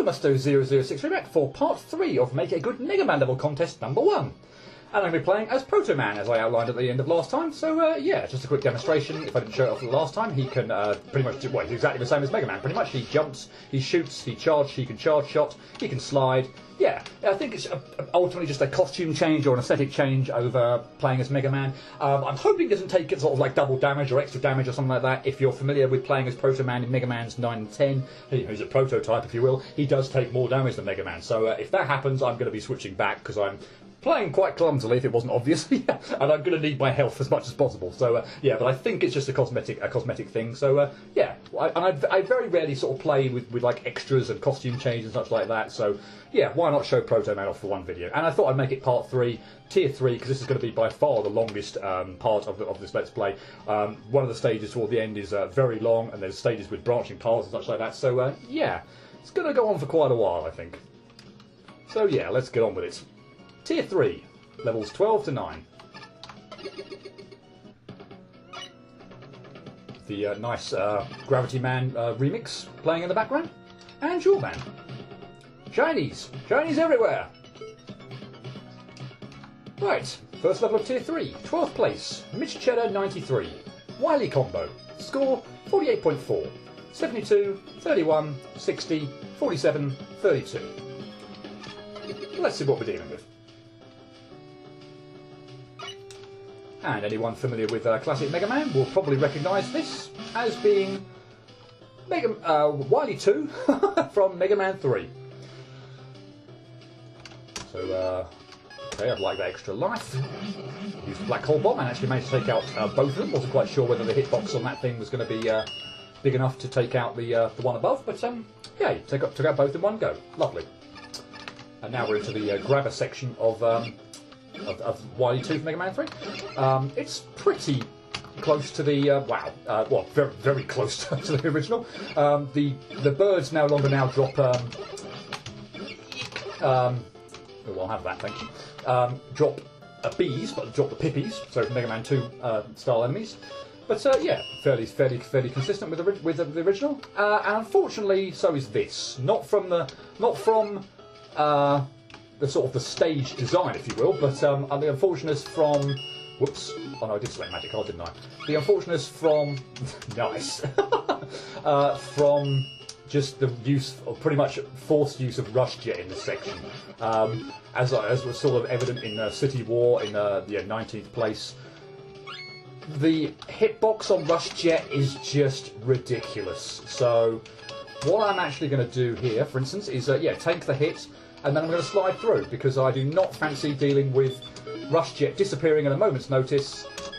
Musto006 Reback for part 3 of Make a Good Mega Man level contest number 1. And I'm going to be playing as Proto Man, as I outlined at the end of last time. So, yeah, just a quick demonstration. If I didn't show it off the last time, he can pretty much do, well, he's exactly the same as Mega Man. Pretty much, he jumps, he shoots, he can charge shot, he can slide. Yeah, I think it's ultimately just a costume change or an aesthetic change over playing as Mega Man. I'm hoping it doesn't take it sort of like double damage or extra damage or something like that. If you're familiar with playing as Proto Man in Mega Man's 9 and 10, who's a prototype, if you will, he does take more damage than Mega Man. So if that happens, I'm going to be switching back because I'm playing quite clumsily, if it wasn't obvious, and I'm going to need my health as much as possible. So yeah, but I think it's just a cosmetic thing. So yeah, I very rarely sort of play with like extras and costume changes and such like that. So yeah, why not show Proto Man off for one video? And I thought I'd make it part 3, tier 3, because this is going to be by far the longest part of this Let's Play. One of the stages toward the end is very long, and there's stages with branching paths and such like that. So yeah, it's going to go on for quite a while, I think. So yeah, let's get on with it. Tier 3, levels 12 to 9. The nice Gravity Man remix playing in the background. And Jewel Man. Shinies! Shinies everywhere! Right, first level of Tier 3, 12th place, Mitch Cheddar 93. Wily combo, score 48.4. 72, 31, 60, 47, 32. Let's see what we're dealing with. And anyone familiar with classic Mega Man will probably recognise this as being Wily 2 from Mega Man 3. So, okay, I'd like that extra life. Used the Black Hole Bomb and actually managed to take out both of them. Wasn't quite sure whether the hitbox on that thing was going to be big enough to take out the one above, but yeah, took out both in one go. Lovely. And now we're into the grabber section of Wily 2 from Mega Man 3. It's pretty close to the well, very, very close to the original. The birds no longer drop. Well, I'll have that, thank you. Drop bees, but drop the pippies. So from Mega Man 2 style enemies. But yeah, fairly consistent with the original. And unfortunately, so is this. Not from the sort of the stage design, if you will, but the unfortunateness from... Whoops. Oh no, I did select Magic Card, didn't I? The unfortunateness from... nice. From just the use of pretty much forced use of Rush Jet in this section. As was sort of evident in City War in the 19th place. The hitbox on Rush Jet is just ridiculous. So what I'm actually going to do here, for instance, is yeah, take the hit, and then I'm going to slide through, because I do not fancy dealing with Rush Jet disappearing at a moment's notice, me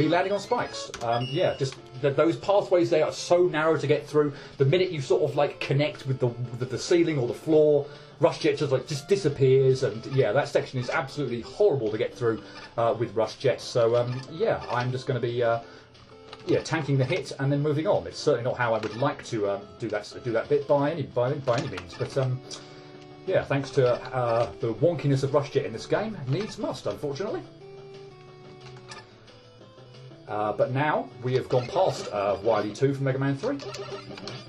landing on spikes. Yeah, just those pathways there are so narrow to get through. The minute you sort of like connect with the ceiling or the floor, Rush Jet just disappears, and yeah, that section is absolutely horrible to get through with Rush Jet. So yeah, I'm just going to be yeah, tanking the hit and then moving on. It's certainly not how I would like to do that bit by any means. But yeah, thanks to the wonkiness of Rush Jet in this game, needs must, unfortunately. But now we have gone past Wily 2 from Mega Man 3,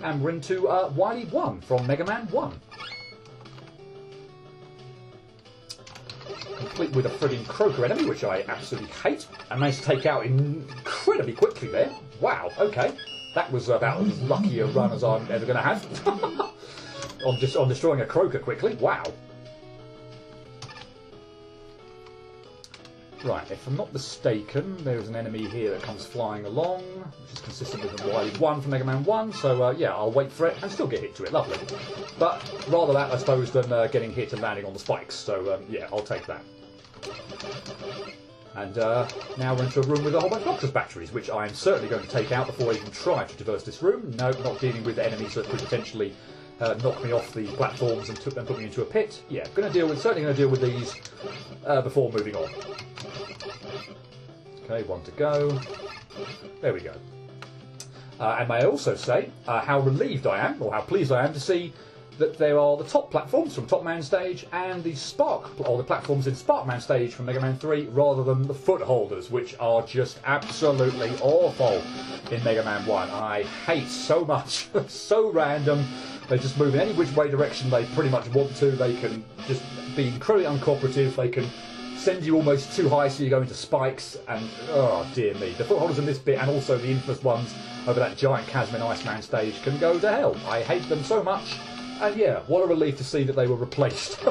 and we're into Wily 1 from Mega Man 1. Complete with a frigging croaker enemy, which I absolutely hate, and managed to take out incredibly quickly there. Wow, okay. That was about as lucky a run as I'm ever going to have. on destroying a croaker quickly. Wow. Right, if I'm not mistaken, there's an enemy here that comes flying along, which is consistent with the Wily 1 from Mega Man 1, so yeah, I'll wait for it and still get hit to it, lovely. But rather that, I suppose, than getting hit and landing on the spikes, so yeah, I'll take that. And now we're into a room with a whole bunch of Octus batteries, which I'm certainly going to take out before I even try to traverse this room. No, not dealing with enemies that could potentially knock me off the platforms and put me into a pit. Yeah, certainly going to deal with these before moving on. Okay, one to go. There we go. And may I also say how relieved I am, or how pleased I am to see that there are the top platforms from Top Man stage and the the platforms in Spark Man stage from Mega Man 3, rather than the footholders, which are just absolutely awful in Mega Man 1. I hate so much. So random. They just move in any which way direction they pretty much want to. They can just be incredibly uncooperative. They can send you almost too high so you go into spikes, and oh dear me. The footholders in this bit, and also the infamous ones over that giant chasm in Iceman stage, can go to hell. I hate them so much. And yeah, what a relief to see that they were replaced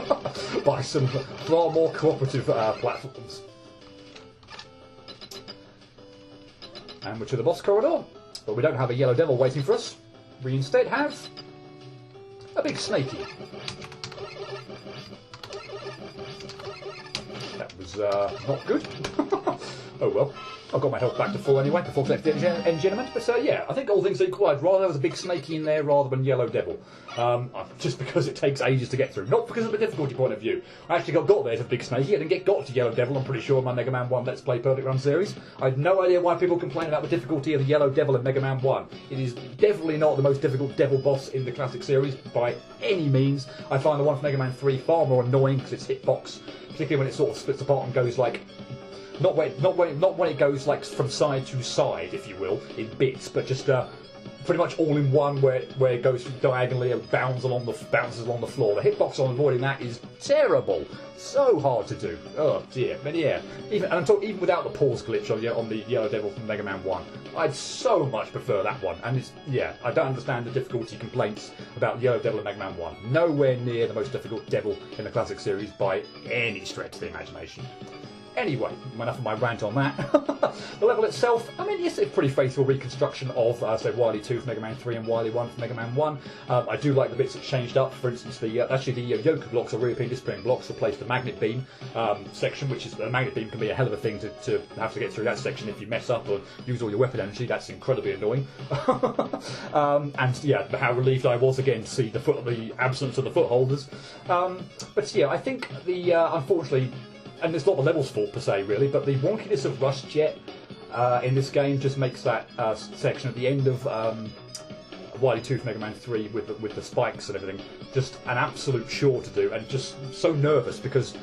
by some far more cooperative platforms. And we're to the boss corridor, but we don't have a yellow devil waiting for us. We instead have a big snaky. That was not good. Oh well. I've got my health back to full anyway before collecting the engine element. But yeah, I think all things equal, I'd rather there was a big snaky in there rather than yellow devil. Just because it takes ages to get through. Not because of a difficulty point of view. I actually got there to the big snaky. I didn't get to yellow devil, I'm pretty sure, in my Mega Man 1 Let's Play Perfect Run series. I had no idea why people complain about the difficulty of the yellow devil in Mega Man 1. It is definitely not the most difficult devil boss in the classic series by any means. I find the one from Mega Man 3 far more annoying because its hitbox, particularly when it sort of splits apart and goes like... Not when it goes like from side to side, if you will, in bits, but just pretty much all in one, where it goes diagonally and bounces along the floor. The hitbox on avoiding that is terrible, so hard to do. Oh dear, but yeah, even without the pause glitch on the Yellow Devil from Mega Man 1, I'd so much prefer that one. And I don't understand the difficulty complaints about Yellow Devil in Mega Man 1. Nowhere near the most difficult devil in the classic series by any stretch of the imagination. Anyway, enough of my rant on that. The level itself, I mean, yes, it's a pretty faithful reconstruction of, say, Wily 2 from Mega Man 3 and Wily 1 from Mega Man 1. I do like the bits that changed up. For instance, the Yoker blocks, or reaping disappearing blocks, replaced the magnet beam section, which is, the magnet beam can be a hell of a thing to have to get through that section if you mess up or use all your weapon energy. That's incredibly annoying. And yeah, how relieved I was again to see the absence of the footholders. But yeah, I think unfortunately, and it's not the level's fault per se, really, but the wonkiness of Rush Jet in this game just makes that section at the end of Wily 2 from Mega Man 3 with the spikes and everything just an absolute chore to do, and just so nervous because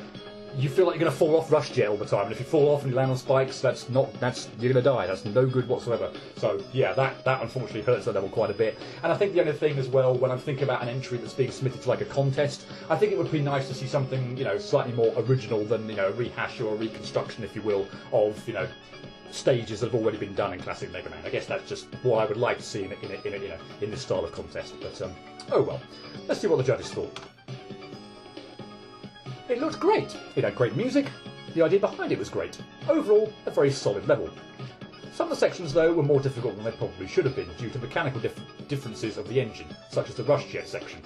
you feel like you're going to fall off Rush Jet all the time, and if you fall off and you land on spikes, you're going to die. That's no good whatsoever. So yeah, that unfortunately hurts the level quite a bit. And I think the other thing as well, when I'm thinking about an entry that's being submitted to like a contest, I think it would be nice to see something, slightly more original than, a rehash or a reconstruction, if you will, of, stages that have already been done in classic Mega Man. I guess that's just what I would like to see in this style of contest. But oh well, let's see what the judges thought. It looked great. It had great music. The idea behind it was great. Overall, a very solid level. Some of the sections, though, were more difficult than they probably should have been due to mechanical differences of the engine, such as the Rush Jet section.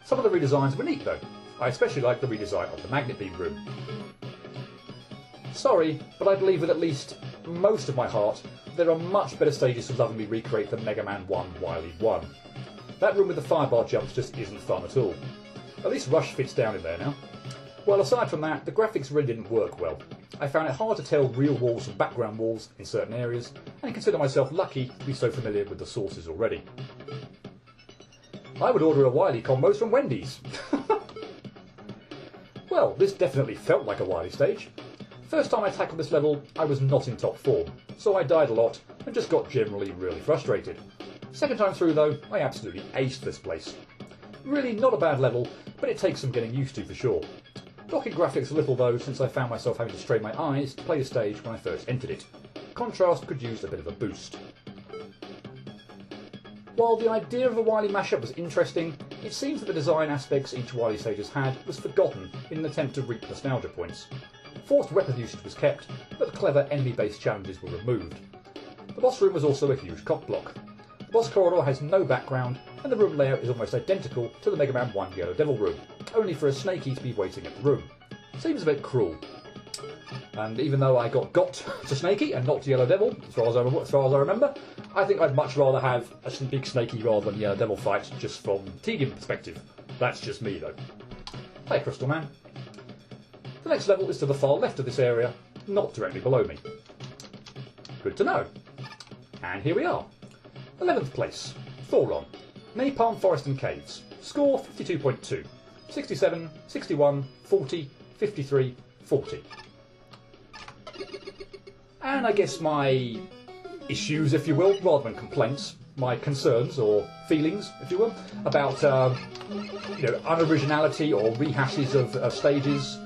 Some of the redesigns were neat, though. I especially liked the redesign of the magnet beam room. Sorry, but I believe with at least most of my heart, there are much better stages to lovingly recreate than Mega Man 1 Wily 1. That room with the firebar jumps just isn't fun at all. At least Rush fits down in there now. Well, aside from that, the graphics really didn't work well. I found it hard to tell real walls from background walls in certain areas, and consider myself lucky to be so familiar with the sources already. I would order a Wily combos from Wendy's. Well, this definitely felt like a Wily stage. First time I tackled this level, I was not in top form, so I died a lot and just got generally really frustrated. Second time through though, I absolutely aced this place. Really not a bad level, but it takes some getting used to for sure. Blocking graphics a little though, since I found myself having to strain my eyes to play the stage when I first entered it. Contrast could use a bit of a boost. While the idea of a Wily mashup was interesting, it seems that the design aspects each Wily stage has had was forgotten in an attempt to reap nostalgia points. Forced weapon usage was kept, but the clever enemy-based challenges were removed. The boss room was also a huge cock block. The boss corridor has no background, and the room layout is almost identical to the Mega Man 1 Yellow Devil room, only for a snaky to be waiting at the room. Seems a bit cruel. And even though I got to Snaky and not to Yellow Devil, as far as I remember, I think I'd much rather have a big Snaky rather than Yellow Devil fight, just from Tegan perspective. That's just me though. Hey Crystal Man. The next level is to the far left of this area, not directly below me. Good to know. And here we are. 11th place, Thoron. Napalm Forest and Caves. Score 52.2. 67, 61, 40, 53, 40. And I guess my issues, if you will, rather than complaints, my concerns or feelings, if you will, about unoriginality or rehashes of stages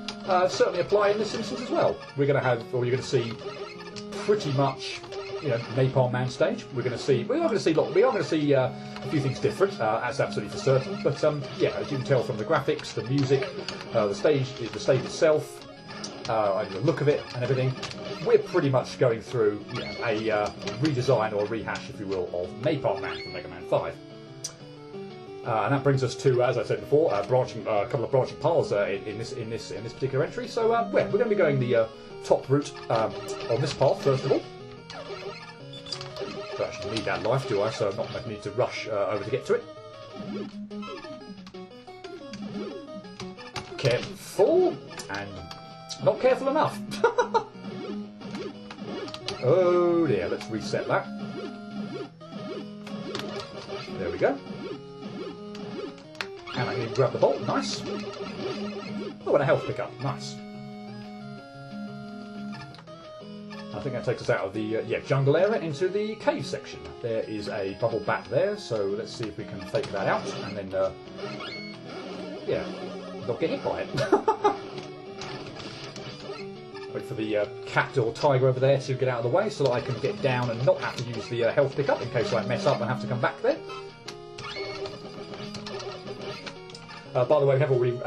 certainly apply in this instance as well. We're going to have, or you're going to see, pretty much, Napalm Man stage. We are going to see a few things different. That's absolutely for certain. But yeah, as you can tell from the graphics, the music, the stage itself, the look of it and everything, we're pretty much going through a redesign or a rehash, if you will, of Napalm Man from Mega Man 5. And that brings us to, as I said before, a couple of branching paths in this particular entry. So we're going to be going the top route on this path first of all. I actually need that life, do I? So I'm not going to need to rush over to get to it. Careful and not careful enough. Oh dear, let's reset that. There we go. And I can grab the bolt, nice. Oh, and a health pickup, nice. I think that takes us out of the jungle area into the cave section. There is a bubble back there, so let's see if we can fake that out and then, not get hit by it. Wait for the cat or tiger over there to get out of the way so that I can get down and not have to use the health pickup in case I mess up and have to come back there. By the way, we haven't already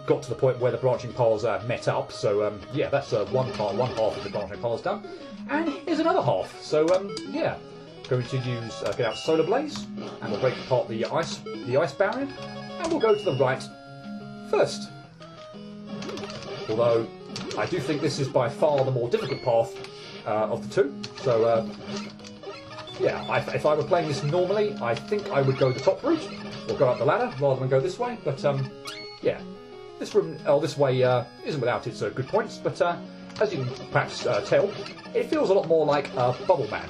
got to the point where the branching paths met up, so yeah, that's one half of the branching paths done. And here's another half, so yeah, going to use get out Solar Blaze, and we'll break apart the ice barrier, and we'll go to the right first. Although I do think this is by far the more difficult path of the two, so yeah, if I were playing this normally, I think I would go the top route, or go up the ladder, rather than go this way, but yeah, this way isn't without its good points, but as you can perhaps tell, it feels a lot more like Bubble Man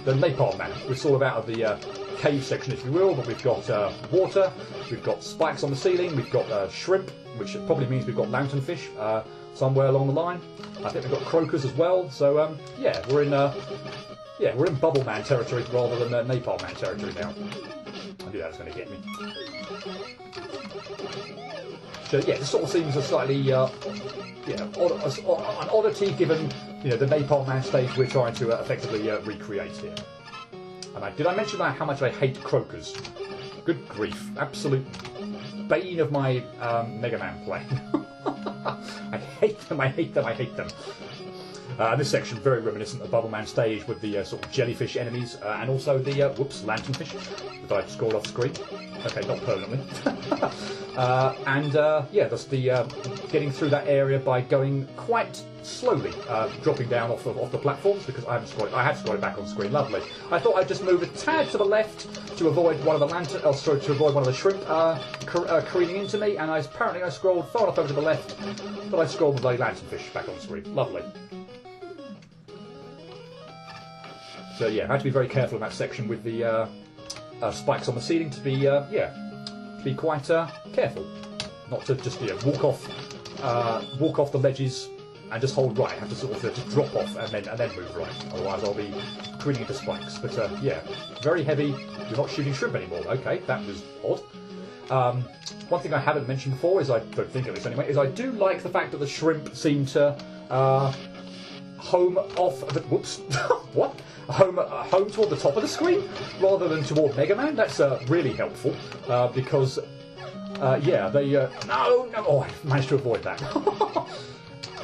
than Napalm Man. We're sort of out of the cave section, if you will, but we've got water, we've got spikes on the ceiling, we've got shrimp, which probably means we've got lanternfish somewhere along the line. I think we've got croakers as well, so yeah, we're in Bubble Man territory rather than Napalm Man territory now. I knew that was going to get me. So yeah, this sort of seems a slightly an oddity given the Napalm Man stage we're trying to effectively recreate here. And did I mention how much I hate croakers? Good grief, absolute bane of my Mega Man play. I hate them. This section very reminiscent of Bubble Man stage with the sort of jellyfish enemies and also the lanternfish that I scored off screen. Okay, not permanently. Yeah, that's the getting through that area by going quite slowly, dropping down off the platforms because I had scored it back on screen. Lovely. I thought I'd just move a tad to the left to avoid one of the to avoid one of the shrimp careening into me, and apparently I scrolled far enough over to the left that I scrolled the lanternfish back on screen. Lovely. So yeah, I had to be very careful in that section with the spikes on the ceiling to be quite careful, not to just walk off the ledges and just hold right. I have to sort of just drop off and then move right. Otherwise, I'll be careening into spikes. But yeah, very heavy. You're not shooting shrimp anymore. Okay, that was odd. One thing I haven't mentioned before is I don't think of this anyway. Is I do like the fact that the shrimp seem to home off. Whoops, what? Home toward the top of the screen rather than toward Mega Man. That's really helpful because yeah, they no. Oh, I managed to avoid that.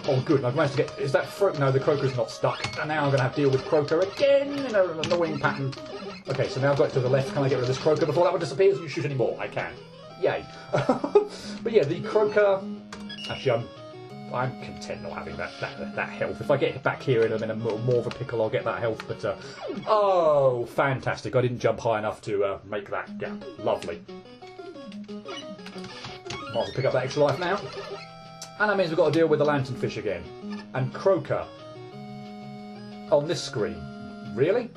Oh, good. I've managed to get. Is that no? The Croaker's not stuck, and now I'm going to have to deal with Croaker again in an annoying pattern. Okay, so now I've got it to the left. Can I get rid of this Croaker before that one disappears and you shoot any more? I can. Yay. But yeah, the Croaker. Actually, I'm content not having that health. If I get back here and I'm in more of a pickle, I'll get that health. But oh, fantastic! I didn't jump high enough to make that gap. Lovely. Might as well pick up that extra life now. And that means we've got to deal with the lanternfish again. And Croaker. On this screen. Really?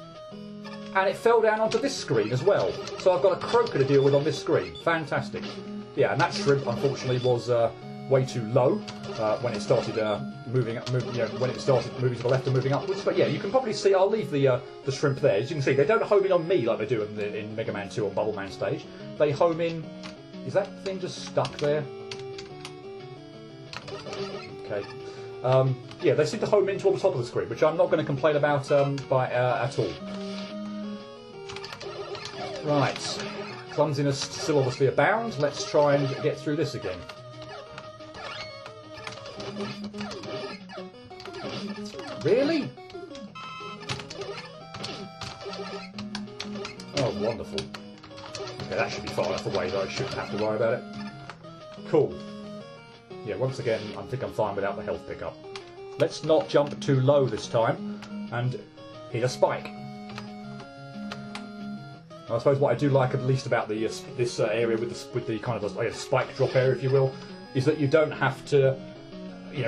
And it fell down onto this screen as well. So I've got a croaker to deal with on this screen. Fantastic. Yeah, and that shrimp, unfortunately, was way too low when it started when it started moving to the left and moving upwards. But yeah, you can probably see. I'll leave the shrimp there. As you can see, they don't home in on me like they do in Mega Man 2 on Bubble Man stage. They home in. Is that thing just stuck there? Okay. Yeah, they seem to home into on the top of the screen, which I'm not going to complain about at all. Right. Clumsiness still obviously abound. Let's try and get through this again. Really? Oh, wonderful. Okay, that should be far enough away that I shouldn't have to worry about it. Cool. Yeah, once again, I think I'm fine without the health pickup. Let's not jump too low this time and hit a spike. I suppose what I do like at least about the this area with the kind of a spike drop area, if you will, is that you don't have to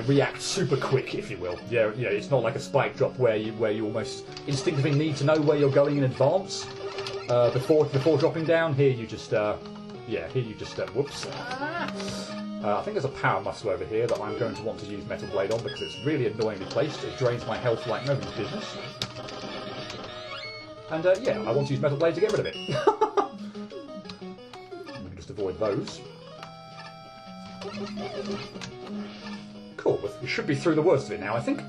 react super quick, if you will. Yeah, it's not like a spike drop where you almost instinctively need to know where you're going in advance before dropping down. Here you just whoops. I think there's a power muscle over here that I'm going to want to use Metal Blade on because it's really annoyingly placed. It drains my health like nobody's business. And yeah, I want to use Metal Blade to get rid of it. We can just avoid those. Cool, we should be through the worst of it now, I think.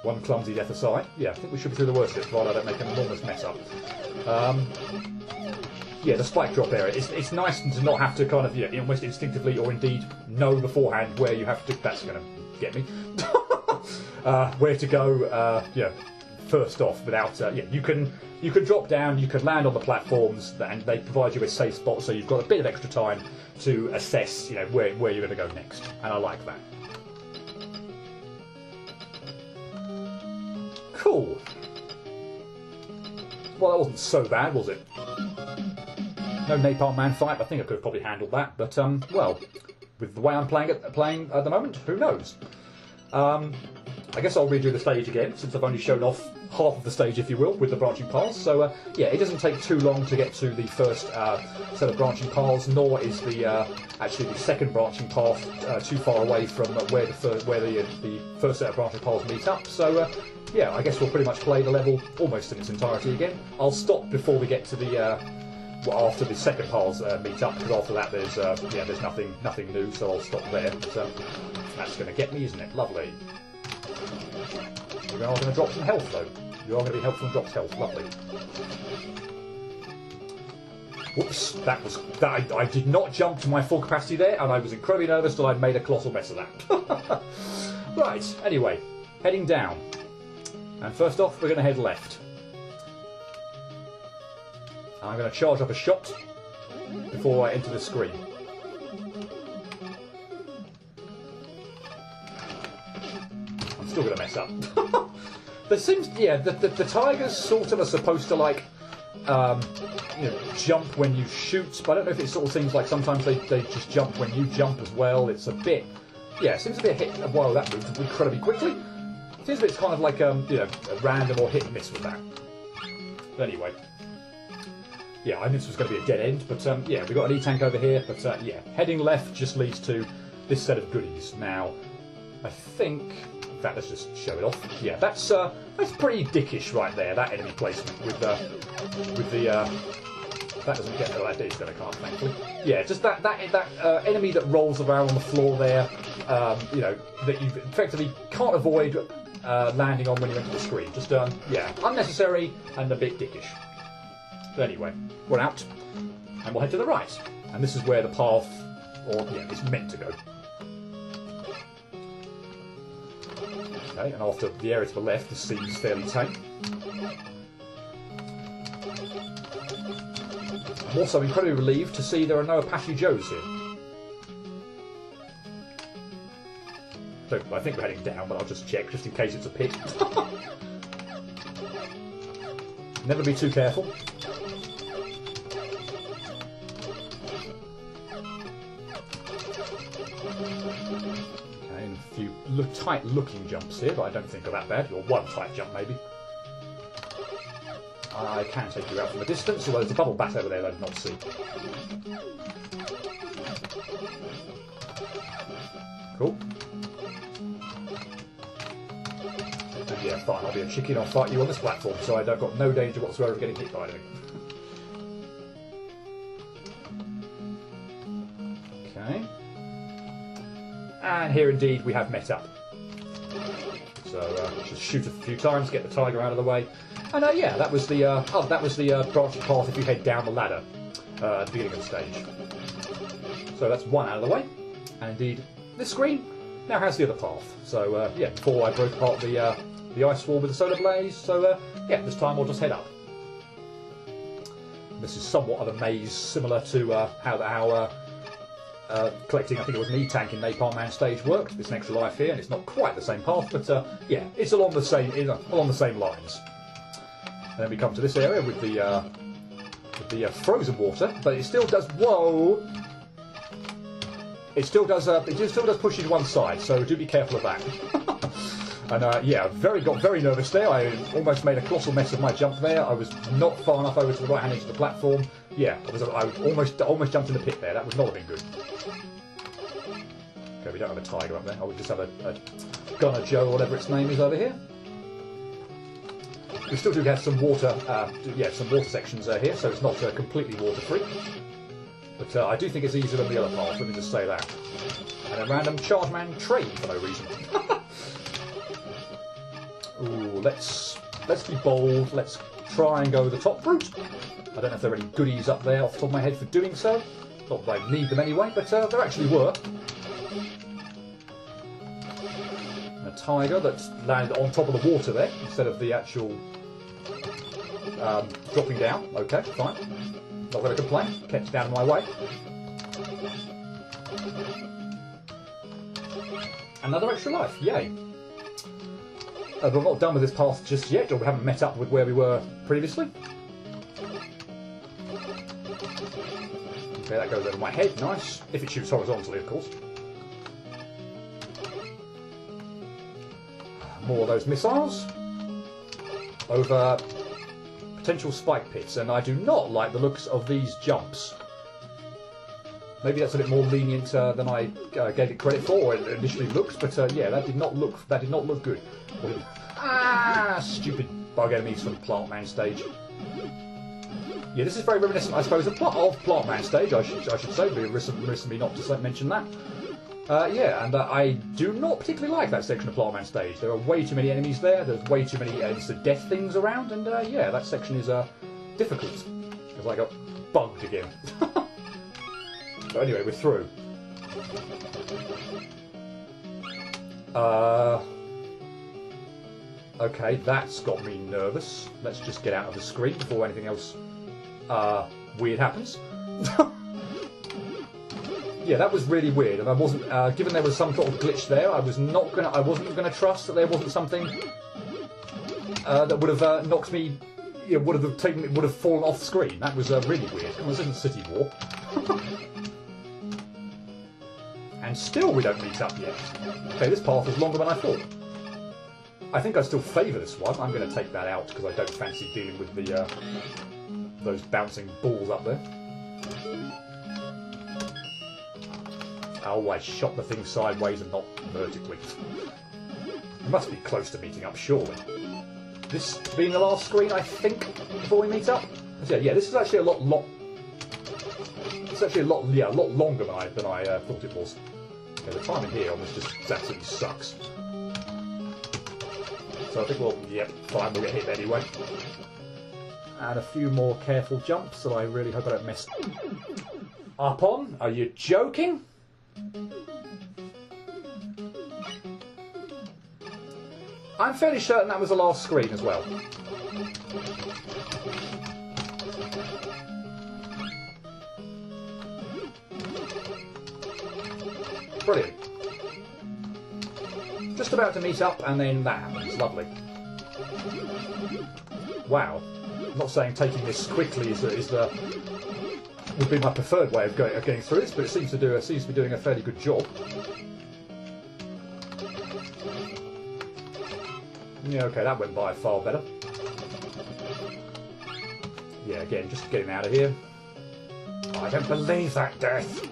One clumsy death aside. Yeah, I think we should be through the worst of it, provided I don't make an enormous mess up. Yeah, the spike drop area. It's nice to not have to kind of almost instinctively or indeed know beforehand where you have to. That's going to get me. Where to go? First off, without you can drop down, you can land on the platforms, and they provide you a safe spot, so you've got a bit of extra time to assess where you're going to go next, and I like that. Cool. Well, that wasn't so bad, was it? No Napalm Man fight. I think I could have probably handled that, but well, with the way I'm playing at the moment, who knows? I guess I'll redo the stage again, since I've only shown off half of the stage, if you will, with the branching paths. So yeah, it doesn't take too long to get to the first set of branching paths, nor is actually the second branching path too far away from where the first set of branching paths meet up. So yeah, I guess we'll pretty much play the level almost in its entirety again. I'll stop before we get to the after the second paths meet up, because after that there's nothing new. So I'll stop there. So that's going to get me, isn't it? Lovely. You are going to drop some health, though. You are going to be helpful and drops health. Lovely. Whoops! I did not jump to my full capacity there, and I was incredibly nervous that I'd made a colossal mess of that. Right. Anyway, heading down, and first off, we're going to head left. I'm going to charge up a shot before I enter the screen. Still going to mess up. There seems, the tigers sort of are supposed to jump when you shoot, but I don't know if it sort of seems like sometimes they just jump when you jump as well. It's a bit, it seems to be a hit. Wow, that moved incredibly quickly. It seems it's kind of like a random or hit and miss with that. But anyway, I knew this was going to be a dead end, but we've got an E-tank over here. But heading left just leads to this set of goodies. Now, I think. In fact, let's just show it off. Yeah, that's pretty dickish right there. That enemy placement with the that doesn't get that is going to can't, thankfully. Yeah, just that enemy that rolls around on the floor there. That you effectively can't avoid landing on when you enter the screen. Just unnecessary and a bit dickish. But anyway, we're out, and we'll head to the right, and this is where the path, is meant to go. Okay, and after the area to the left, this seems fairly tame. I'm also incredibly relieved to see there are no Apache Joes here. So I think we're heading down, but I'll just check just in case it's a pit. Never be too careful. A few tight-looking jumps here, but I don't think are that bad. Or one tight jump, maybe. I can take you out from a distance, although there's a bubble bat over there that I did not see. Cool. And yeah, fine, I'll be a chicken, I'll fight you on this platform, so I've got no danger whatsoever of getting hit by anything. Okay. And here indeed we have met up. So just shoot a few times, get the tiger out of the way. And yeah, that was the branching path if you head down the ladder at the beginning of the stage. So that's one out of the way. And indeed, this screen now has the other path. So yeah, before I broke apart the ice wall with the solar blaze. So yeah, this time we'll just head up. This is somewhat of a maze, similar to how collecting, I think it was an E-tank in Napalm Man stage worked. There's an extra life here, and it's not quite the same path, but yeah, it's along the same lines. And then we come to this area with the frozen water, but it still does. Whoa! It still does push you to one side, so do be careful of that. And yeah, got very nervous there. I almost made a colossal mess of my jump there. I was not far enough over to the right hand edge of the platform. Yeah, I almost jumped in the pit there. That would not have been good. Okay, we don't have a tiger up there. Oh, we just have a Gunner Joe or whatever its name is over here. We still do have some water, some water sections here, so it's not completely water-free. But I do think it's easier than the other path, let me just say that. And a random charge man train for no reason. Ooh, let's be bold. Let's try and go the top route. I don't know if there are any goodies up there off the top of my head for doing so. Not that I need them anyway, but there actually were. A tiger that landed on top of the water there instead of the actual dropping down. Okay, fine. Not going to complain. Kept down my way. Another extra life. Yay. But we're not done with this path just yet, or we haven't met up with where we were previously. Okay, that goes over my head, nice. If it shoots horizontally, of course. More of those missiles. Over potential spike pits, and I do not like the looks of these jumps. Maybe that's a bit more lenient than I gave it credit for, or it initially looks, but yeah, that did not look good. Ah, stupid bug enemies from Plant Man stage. Yeah, this is very reminiscent, I suppose, of Plant Man stage. I should say, but it's remiss of me not to mention that. Yeah, and I do not particularly like that section of Plant Man stage. There are way too many enemies there. There's way too many death things around, and yeah, that section is difficult because I got bugged again. But anyway, we're through. Okay, that's got me nervous. Let's just get out of the screen before anything else weird happens. Yeah, that was really weird, and I wasn't. Given there was some sort of glitch there, I wasn't gonna trust that there wasn't something that would have knocked me. Yeah, would have fallen off screen. That was really weird. Come on, this isn't City War. And still we don't meet up yet. Okay, this path is longer than I thought. I think I still favour this one. I'm going to take that out because I don't fancy dealing with the those bouncing balls up there. Oh, I shot the thing sideways and not vertically. We must be close to meeting up, surely. This being the last screen, I think, before we meet up. Yeah, this is actually a lot. It's actually a lot longer than I thought it was. Okay, the timing here on this just absolutely sucks. So I think fine, we'll get hit anyway. And a few more careful jumps that I really hope I don't mess up on. Are you joking? I'm fairly certain that was the last screen as well. Brilliant. Just about to meet up, and then that happens. Lovely. Wow. I'm not saying taking this quickly would be my preferred way of getting through this, but it seems to be doing a fairly good job. Yeah, okay, that went by far better. yeah, again, just getting out of here. Oh, I don't believe that death.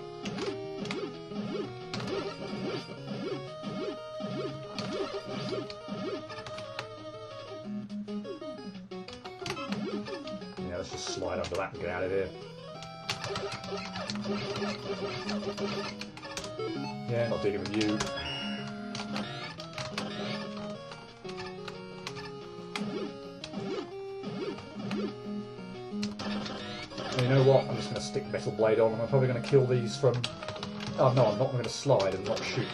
Yeah, let's just slide under that and get out of here. Yeah, not dealing with you. You know what? I'm just going to stick Metal Blade on, and I'm probably going to kill these from... Oh no, I'm not going to slide and not shoot.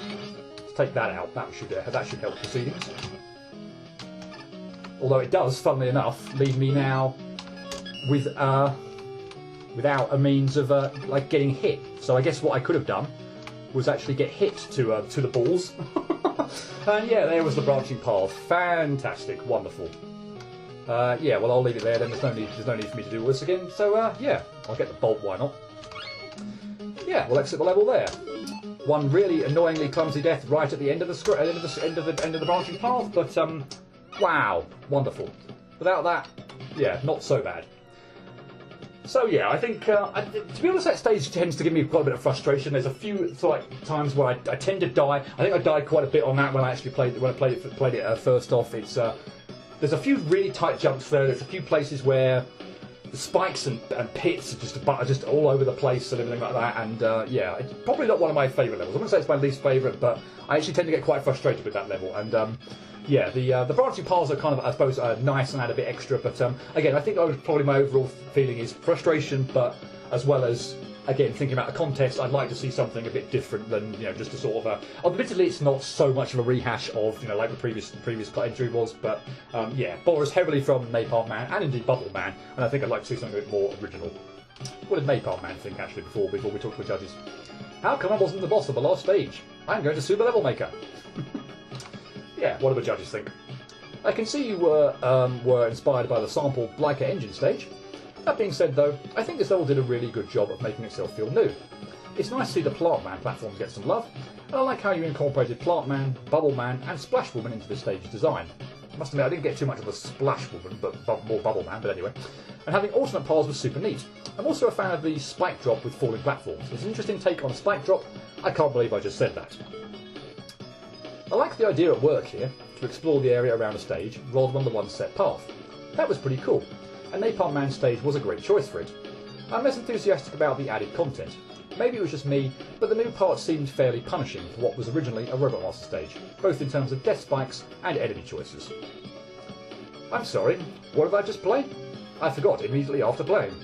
Let's take that out. That should help proceedings. Although it does, funnily enough, leave me now with without a means of like getting hit. So I guess what I could have done was actually get hit to the balls. And yeah, there was the branching path. Fantastic, wonderful. Yeah, well, I'll leave it there then. There's no need for me to do all this again. So yeah, I'll get the bolt. Why not? Yeah, we'll exit the level there. One really annoyingly clumsy death right at the end of the branching path, but wow, wonderful. Without that, yeah, not so bad. So yeah, I think to be honest, that stage tends to give me quite a bit of frustration. There's a few times where I tend to die. I think I died quite a bit on that when I actually played it first off. It's there's a few really tight jumps there. There's a few places where the spikes and pits are just all over the place and everything like that. And yeah, it's probably not one of my favourite levels. I wouldn't say it's my least favourite, but I actually tend to get quite frustrated with that level. And yeah, the branching paths are kind of, I suppose, nice and add a bit extra. But again, I think probably my overall feeling is frustration, but as well as, again, thinking about the contest, I'd like to see something a bit different than, you know, just a sort of a... Admittedly, it's not so much of a rehash of, you know, like the previous entry was, but yeah, borrows heavily from Napalm Man and indeed Bubble Man, and I think I'd like to see something a bit more original. What did Napalm Man think, actually, before we talk to the judges? How come I wasn't the boss of the last stage? I'm going to sue the level maker. Yeah, what do the judges think? I can see you were inspired by the sample Blyker engine stage. That being said, though, I think this level did a really good job of making itself feel new. It's nice to see the Plant Man platforms get some love, and I like how you incorporated Plant Man, Bubble Man, and Splash Woman into the stage's design. I must admit, I didn't get too much of a Splash Woman, but more Bubble Man, but anyway. And having alternate paths was super neat. I'm also a fan of the spike drop with falling platforms. It's an interesting take on a spike drop. I can't believe I just said that. I like the idea at work here, to explore the area around a stage, rather than the one set path. That was pretty cool. And Napalm Man stage was a great choice for it. I'm less enthusiastic about the added content. Maybe it was just me, but the new part seemed fairly punishing for what was originally a Robot Master stage, both in terms of death spikes and enemy choices. I'm sorry, what did I just play? I forgot immediately after playing.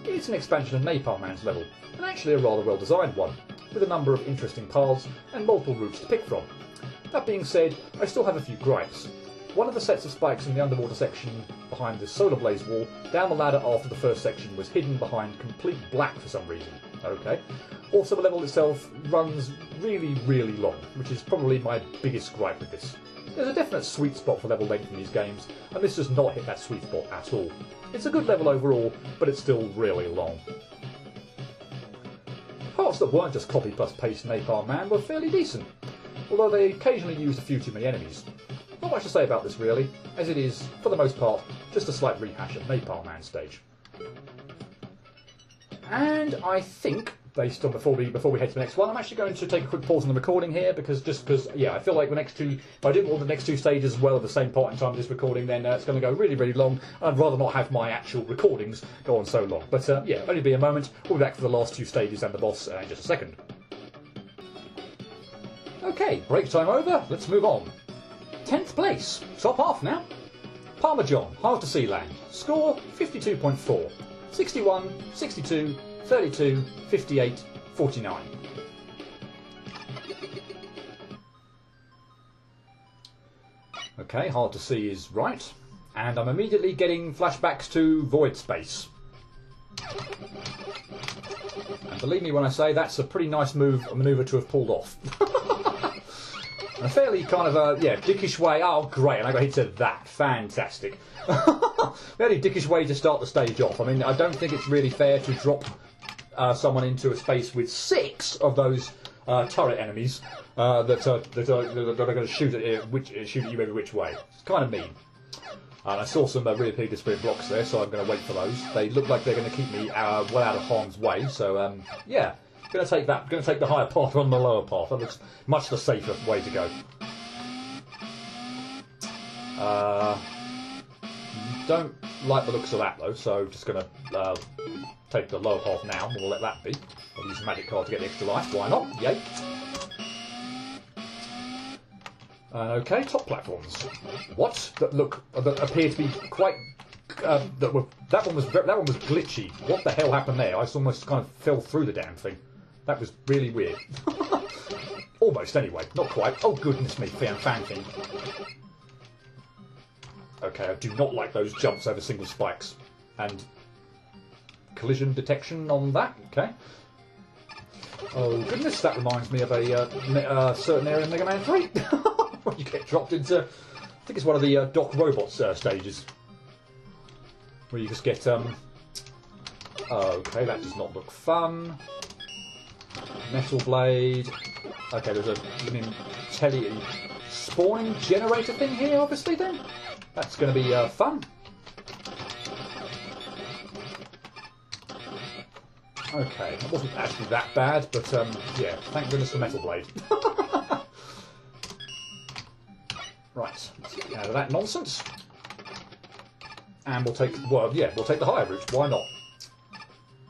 It's an expansion of Napalm Man's level, and actually a rather well designed one, with a number of interesting paths and multiple routes to pick from. That being said, I still have a few gripes. One of the sets of spikes in the underwater section behind the solar blaze wall down the ladder after the first section was hidden behind complete black for some reason. Okay. Also, the level itself runs really, really long, which is probably my biggest gripe with this. There's a definite sweet spot for level length in these games, and this does not hit that sweet spot at all. It's a good level overall, but it's still really long. Parts that weren't just copy plus paste Napalm Man were fairly decent, although they occasionally used a few too many enemies. Not much to say about this really, as it is, for the most part, just a slight rehash of Napalm Man stage. And I think, based on before we head to the next one, I'm actually going to take a quick pause on the recording here because yeah, I feel like the next two, if I do all the next two stages as well at the same point in time of this recording, then it's going to go really, really long. I'd rather not have my actual recordings go on so long. But yeah, only be a moment. We'll be back for the last two stages and the boss in just a second. Okay, break time over. Let's move on. 10th place, top half now. Parmesan, Hard to See Land. Score 52.4. 61, 62, 32, 58, 49. Okay, Hard to See is right. And I'm immediately getting flashbacks to Void Space. And believe me when I say that's a pretty nice manoeuvre to have pulled off. A fairly kind of yeah, dickish way. Oh, great, and I got hit to that. Fantastic. Fairly dickish way to start the stage off. I mean, I don't think it's really fair to drop someone into a space with 6 of those turret enemies that are going to shoot at you every which way. It's kind of mean. And I saw some really big disappearing blocks there, so I'm going to wait for those. They look like they're going to keep me well out of harm's way, so yeah. Going to take that. Going to take the higher path on the lower path. That looks much the safer way to go. Don't like the looks of that though, so just going to take the lower path now. We'll let that be. I'll use the magic card to get the extra life. Why not? Yay! Okay, top platforms. What? That appear to be quite. That one was glitchy. What the hell happened there? I almost kind of fell through the damn thing. That was really weird. Almost, anyway. Not quite. Oh, goodness me. Fan thing. Okay, I do not like those jumps over single spikes. And collision detection on that. Okay. Oh, goodness. That reminds me of a certain area in Mega Man 3. Where you get dropped into... I think it's one of the Doc Robots stages. Where you just get... Okay, that does not look fun. Metal Blade. Okay, there's a spawning generator thing here, obviously, then. That's going to be fun. Okay, that wasn't actually that bad, but yeah, thank goodness for Metal Blade. Right, let's get out of that nonsense. And we'll take, we'll take the higher route. Why not?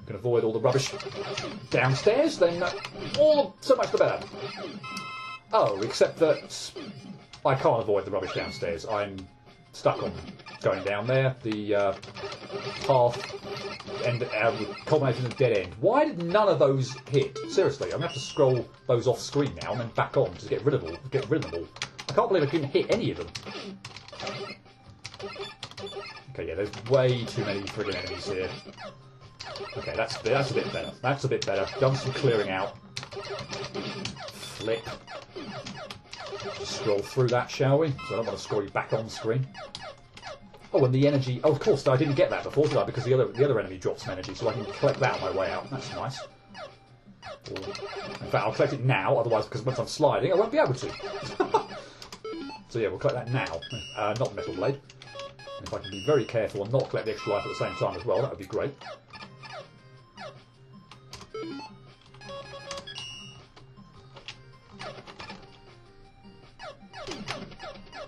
Can avoid all the rubbish downstairs, then so much the better. Oh, except that I can't avoid the rubbish downstairs. I'm stuck on going down there. The path culminating in a dead end. Why did none of those hit? Seriously, I'm gonna have to scroll those off screen now and then back on to get rid of them all. I can't believe I couldn't hit any of them. Okay, yeah, there's way too many friggin' enemies here. Okay, that's a bit better. That's a bit better. Done some clearing out. Flip. Just scroll through that, shall we? So I don't want to scroll you back on screen. Oh, and the energy. Oh, of course, I didn't get that before, did I? Because the other enemy drops some energy, so I can collect that on my way out. That's nice. In fact, I'll collect it now, otherwise, because once I'm sliding, I won't be able to. So yeah, we'll collect that now. Not Metal Blade. And if I can be very careful and not collect the extra life at the same time as well, that would be great.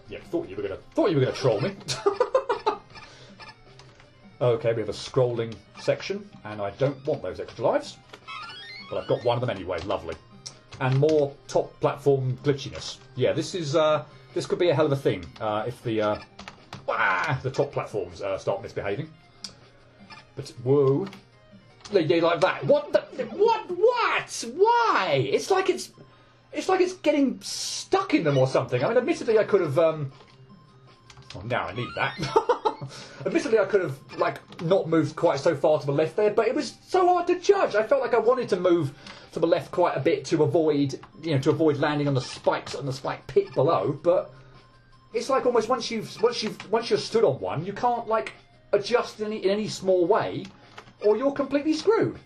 Yeah, thought you were gonna troll me. Okay, we have a scrolling section, and I don't want those extra lives, but I've got one of them anyway. Lovely, and more top platform glitchiness. Yeah, this could be a hell of a thing if the top platforms start misbehaving. But whoa, they like that. What? What? Why? It's like it's getting stuck in them or something. I mean, admittedly, I could have. Well, now I need that. Admittedly, I could have not moved quite so far to the left there, but it was so hard to judge. I felt like I wanted to move to the left quite a bit to avoid, landing on the spikes and the spike pit below. But it's like almost once you're stood on one, you can't adjust in any small way, or you're completely screwed.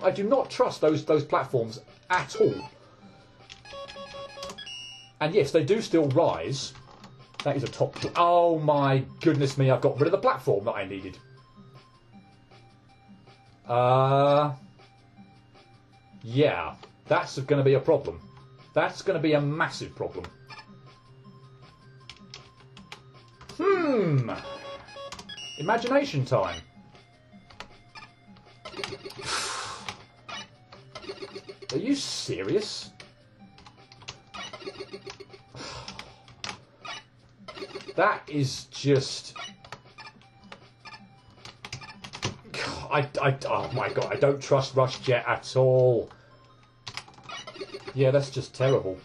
I do not trust those platforms at all. And yes, they do still rise. That is a top... Oh my goodness me, I've got rid of the platform that I needed. Yeah, that's going to be a problem. That's going to be a massive problem. Imagination time. Are you serious? That is just... oh my god, I don't trust Rush Jet at all. Yeah, that's just terrible.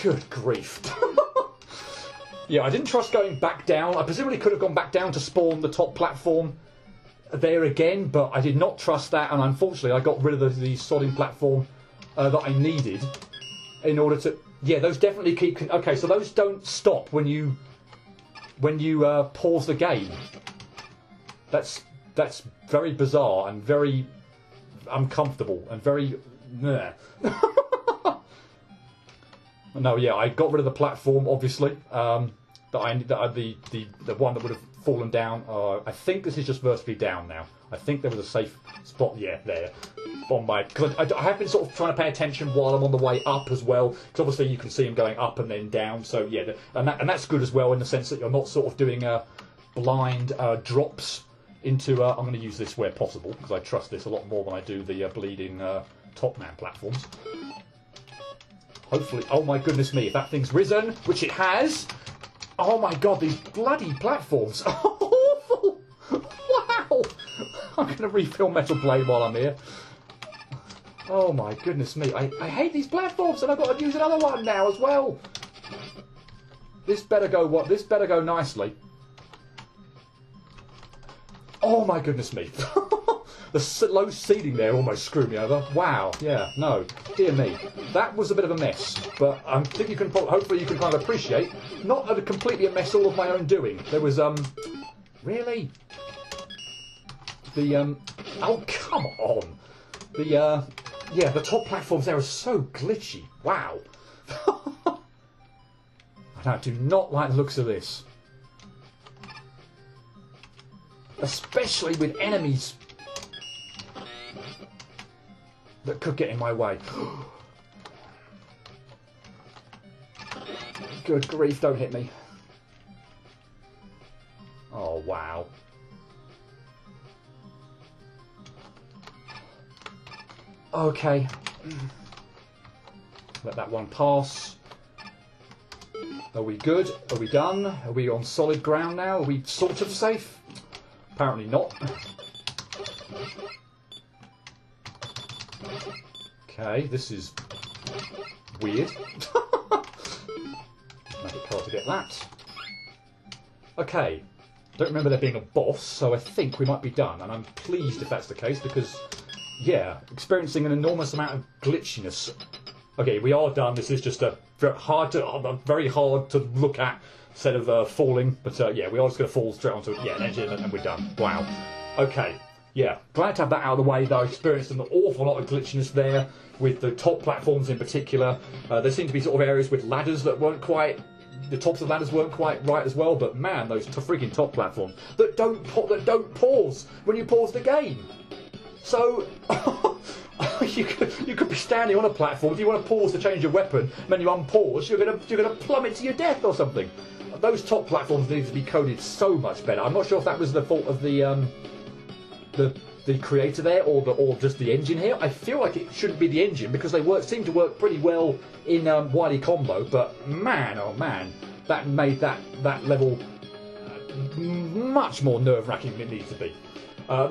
Good grief. Yeah, I didn't trust going back down. I presumably could have gone back down to spawn the top platform there again, but I did not trust that, and unfortunately I got rid of the sodding platform that I needed in order to... Yeah, those definitely keep... Okay, so those don't stop when you pause the game. That's very bizarre and very uncomfortable and very... No, yeah, I got rid of the platform, obviously. The one that would have fallen down. I think this is just vertically down now. I think there was a safe spot, yeah, there. On my, because I have been sort of trying to pay attention while I'm on the way up as well. Because obviously you can see them going up and then down. So yeah, and that's good as well in the sense that you're not sort of doing blind drops into. I'm going to use this where possible because I trust this a lot more than I do the bleeding top man platforms. Hopefully, oh my goodness me, if that thing's risen, which it has. Oh my god, these bloody platforms are awful! Wow! I'm going to refill Metal Blade while I'm here. Oh my goodness me, I hate these platforms and I've got to use another one now as well. This better go This better go nicely. Oh my goodness me. The low ceiling there almost screwed me over. Wow, yeah, no, dear me. That was a bit of a mess, but I think you can, hopefully you can kind of appreciate, not completely a mess all of my own doing. There was, really? Oh, come on. Yeah, the top platforms there are so glitchy. Wow. I do not like the looks of this. Especially with enemies that could get in my way. Good grief, don't hit me. Oh, wow. Okay. Let that one pass. Are we good? Are we done? Are we on solid ground now? Are we sort of safe? Apparently not. Okay, this is weird. Magic card to get that. Okay, don't remember there being a boss, so I think we might be done, and I'm pleased if that's the case because, yeah, experiencing an enormous amount of glitchiness. Okay, we are done. This is just a very hard to look at set of falling, but yeah, we are just going to fall straight onto it. Yeah, an engine, and we're done. Wow. Okay. Yeah, glad to have that out of the way, though. I experienced an awful lot of glitchiness there, with the top platforms in particular. There seemed to be sort of areas with ladders that weren't quite... The tops of ladders weren't quite right as well, but man, those freaking top platforms that don't pause when you pause the game. So, you could be standing on a platform, if you want to pause to change your weapon, and then you unpause, you're gonna plummet to your death or something. Those top platforms need to be coded so much better. I'm not sure if that was the fault of the creator there or just the engine here. I feel like it shouldn't be the engine because they seem to work pretty well in Wily Combo, but man, oh man, that made that level much more nerve-wracking than it needs to be. On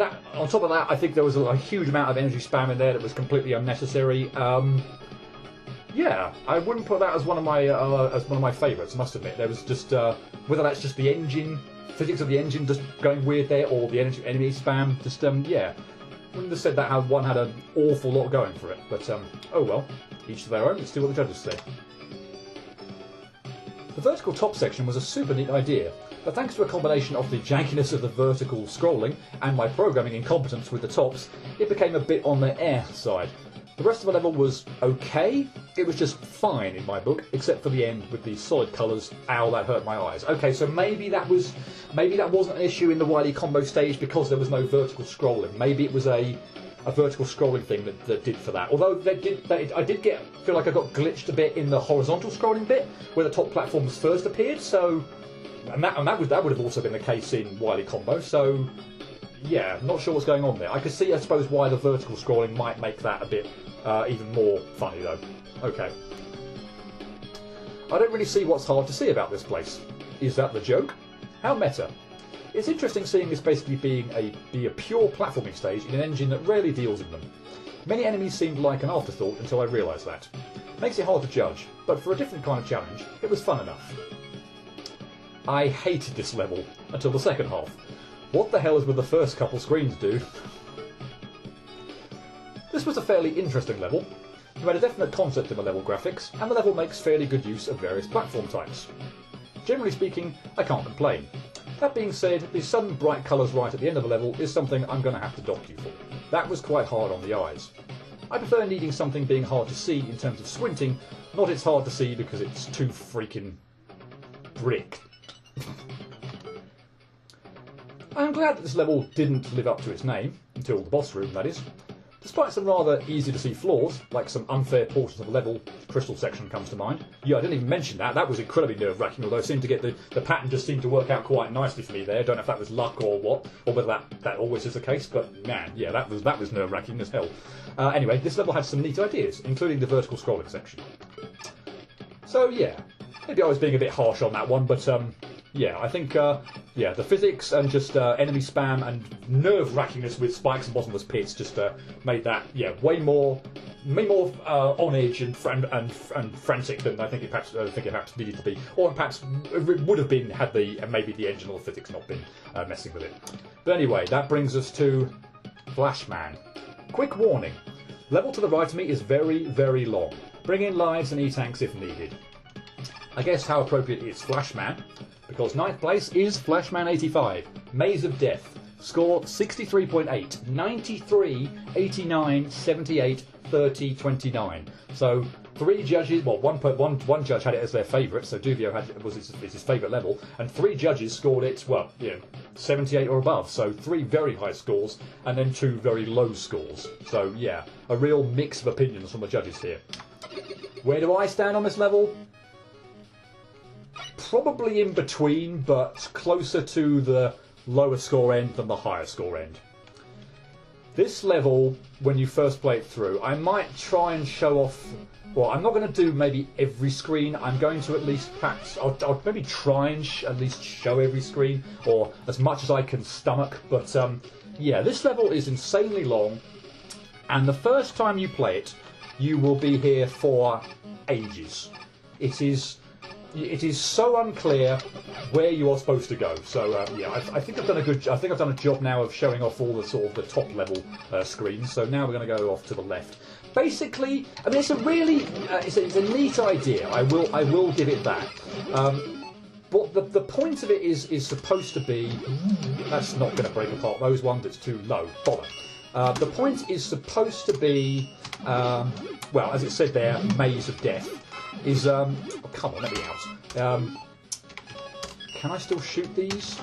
top of that, I think there was a huge amount of energy spam in there that was completely unnecessary. Yeah, I wouldn't put that as one of my favourites. Must admit, there was just whether that's just the engine. Physics of the engine just going weird there, or the enemy spam. Just yeah, wouldn't have said that how one had an awful lot going for it. But oh well, each to their own. Let's see what the judges say. The vertical top section was a super neat idea, but thanks to a combination of the jankiness of the vertical scrolling and my programming incompetence with the tops, it became a bit on the side. The rest of the level was okay. It was just fine in my book, except for the end with the solid colours. Ow, that hurt my eyes. Okay, so maybe that wasn't an issue in the Wily Combo stage because there was no vertical scrolling. Maybe it was a vertical scrolling thing that did for that. Although I did feel like I got glitched a bit in the horizontal scrolling bit where the top platforms first appeared. So, and that would have also been the case in Wily Combo. So, yeah, not sure what's going on there. I could see, I suppose, why the vertical scrolling might make that a bit even more funny, though. Okay. I don't really see what's hard to see about this place. Is that the joke? How meta. It's interesting seeing this basically be a pure platforming stage in an engine that rarely deals in them. Many enemies seemed like an afterthought until I realised that. Makes it hard to judge, but for a different kind of challenge, it was fun enough. I hated this level until the second half. What the hell is with the first couple screens, dude? This was a fairly interesting level. You had a definite concept in the level graphics, and the level makes fairly good use of various platform types. Generally speaking, I can't complain. That being said, the sudden bright colours right at the end of the level is something I'm going to have to dock you for. That was quite hard on the eyes. I prefer needing something being hard to see in terms of squinting, not it's hard to see because it's too freaking brick. I'm glad that this level didn't live up to its name, until the boss room, that is. Despite some rather easy to see flaws, like some unfair portions of the level, the crystal section comes to mind. Yeah, I didn't even mention that. That was incredibly nerve-wracking, although I seemed to get the pattern just seemed to work out quite nicely for me there. Don't know if that was luck or what, or whether that always is the case, but man, yeah, that was nerve-wracking as hell. Anyway, this level had some neat ideas, including the vertical scrolling section. So yeah, maybe I was being a bit harsh on that one, but yeah, I think yeah, the physics and just enemy spam and nerve-wrackingness with spikes and bottomless pits just made that way more on edge and frantic than I think it perhaps needed to be, or perhaps it would have been had maybe the engine or the physics not been messing with it. But anyway, that brings us to Flashman. Quick warning: level to the right of me is very, very long. Bring in lives and E-tanks if needed. I guess how appropriate is Flashman, because 9th place is Flashman85, Maze of Death. Score 63.8, 93, 89, 78, 30, 29. So 3 judges, well, one judge had it as their favourite, so Duvio was his favourite level, and 3 judges scored it, well, 78 or above. So 3 very high scores, and then 2 very low scores. So yeah, a real mix of opinions from the judges here. Where do I stand on this level? Probably in between, but closer to the lower score end than the higher score end. This level, when you first play it through, I might try and show off. Well, I'm not going to do maybe every screen. I'm going to at least perhaps I'll maybe try and at least show every screen, or as much as I can stomach. But yeah, this level is insanely long, and the first time you play it, you will be here for ages. It is so unclear where you are supposed to go. So yeah, I think I've done a good. I think I've done a job now of showing off all the sort of the top level screens. So now we're going to go off to the left. Basically, I mean, it's a really it's a neat idea. I will give it that. But the point of it is supposed to be. That's not going to break apart those ones. It's too low. Bother. The point is supposed to be. Well, as it said there, Maze of Death. Is oh, come on, let me out. Can I still shoot these?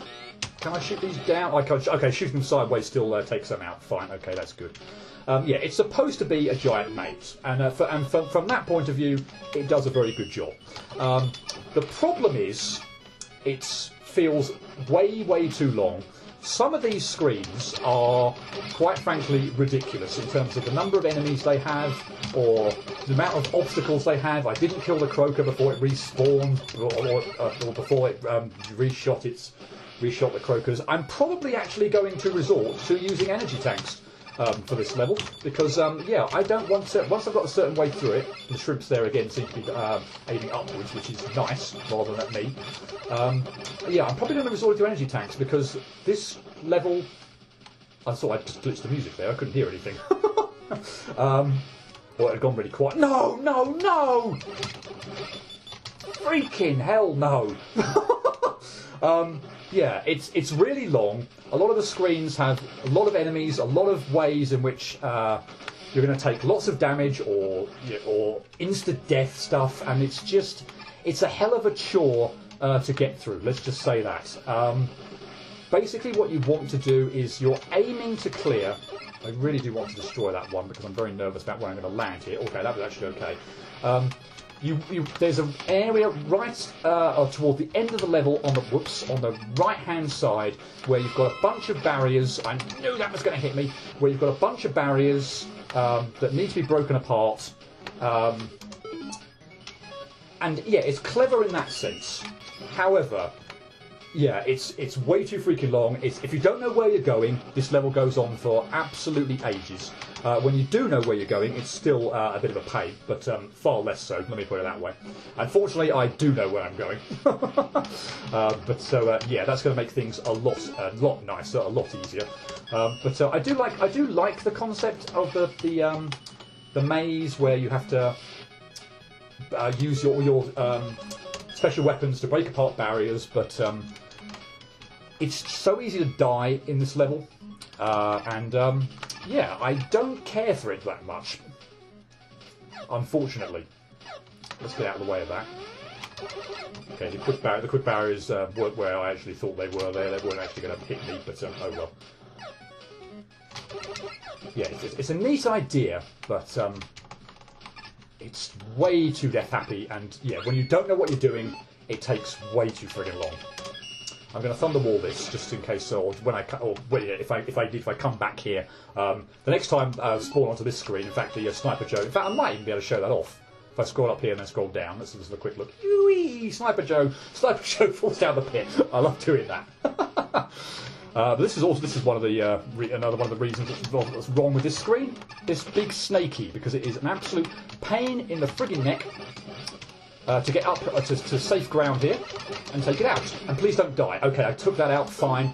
Can I shoot these down? Okay, shooting them sideways still takes them out. Fine, okay, that's good. Yeah, it's supposed to be a giant maze, and from that point of view, it does a very good job. The problem is, it feels way too long. Some of these screens are, quite frankly, ridiculous in terms of the number of enemies they have, or the amount of obstacles they have. I didn't kill the croaker before it respawned, or before it reshot the croakers. I'm probably actually going to resort to using energy tanks for this level, because yeah, I don't want to. Once I've got a certain way through it, the shrimps there again seem to be aiming upwards, which is nice rather than at me. Yeah, I'm probably going to resort to energy tanks because this level. I thought I'd just glitched the music there. I couldn't hear anything. Or it had gone really quiet. No! Freaking hell, no! Yeah, it's really long. A lot of the screens have a lot of enemies, a lot of ways in which you're going to take lots of damage or insta-death stuff, and it's a hell of a chore to get through, let's just say that. Basically what you want to do is you're aiming to clear. I really do want to destroy that one because I'm very nervous about where I'm going to land here. Okay, that was actually okay. There's an area right toward the end of the level on the right-hand side where you've got a bunch of barriers. I knew that was going to hit me. Where you've got a bunch of barriers that need to be broken apart. And yeah, it's clever in that sense. However, yeah, it's way too freaking long. If you don't know where you're going, this level goes on for absolutely ages. When you do know where you're going, it's still a bit of a pain, but far less so, let me put it that way. Unfortunately, I do know where I'm going. But so, yeah, that's going to make things a lot nicer, a lot easier. But I do like the concept of the maze where you have to use your special weapons to break apart barriers, but it's so easy to die in this level, and yeah, I don't care for it that much. unfortunately. Let's get out of the way of that. Okay, the quick barriers weren't where I actually thought they were there. They weren't actually going to hit me, but oh well. Yeah, it's a neat idea, but it's way too death happy, and yeah, when you don't know what you're doing, it takes way too friggin' long. I'm going to thunder wall this just in case, or when if I come back here, the next time I spawn onto this screen. In fact, the Sniper Joe. In fact, I might even be able to show that off. If I scroll up here and then scroll down, let's have a quick look. Whee! Sniper Joe falls down the pit. I love doing that. But this is one of the another one of the reasons that's wrong with this screen. This big snakey, because it is an absolute pain in the friggin' neck to get up to safe ground here and take it out. And please don't die. Okay, I took that out. Fine.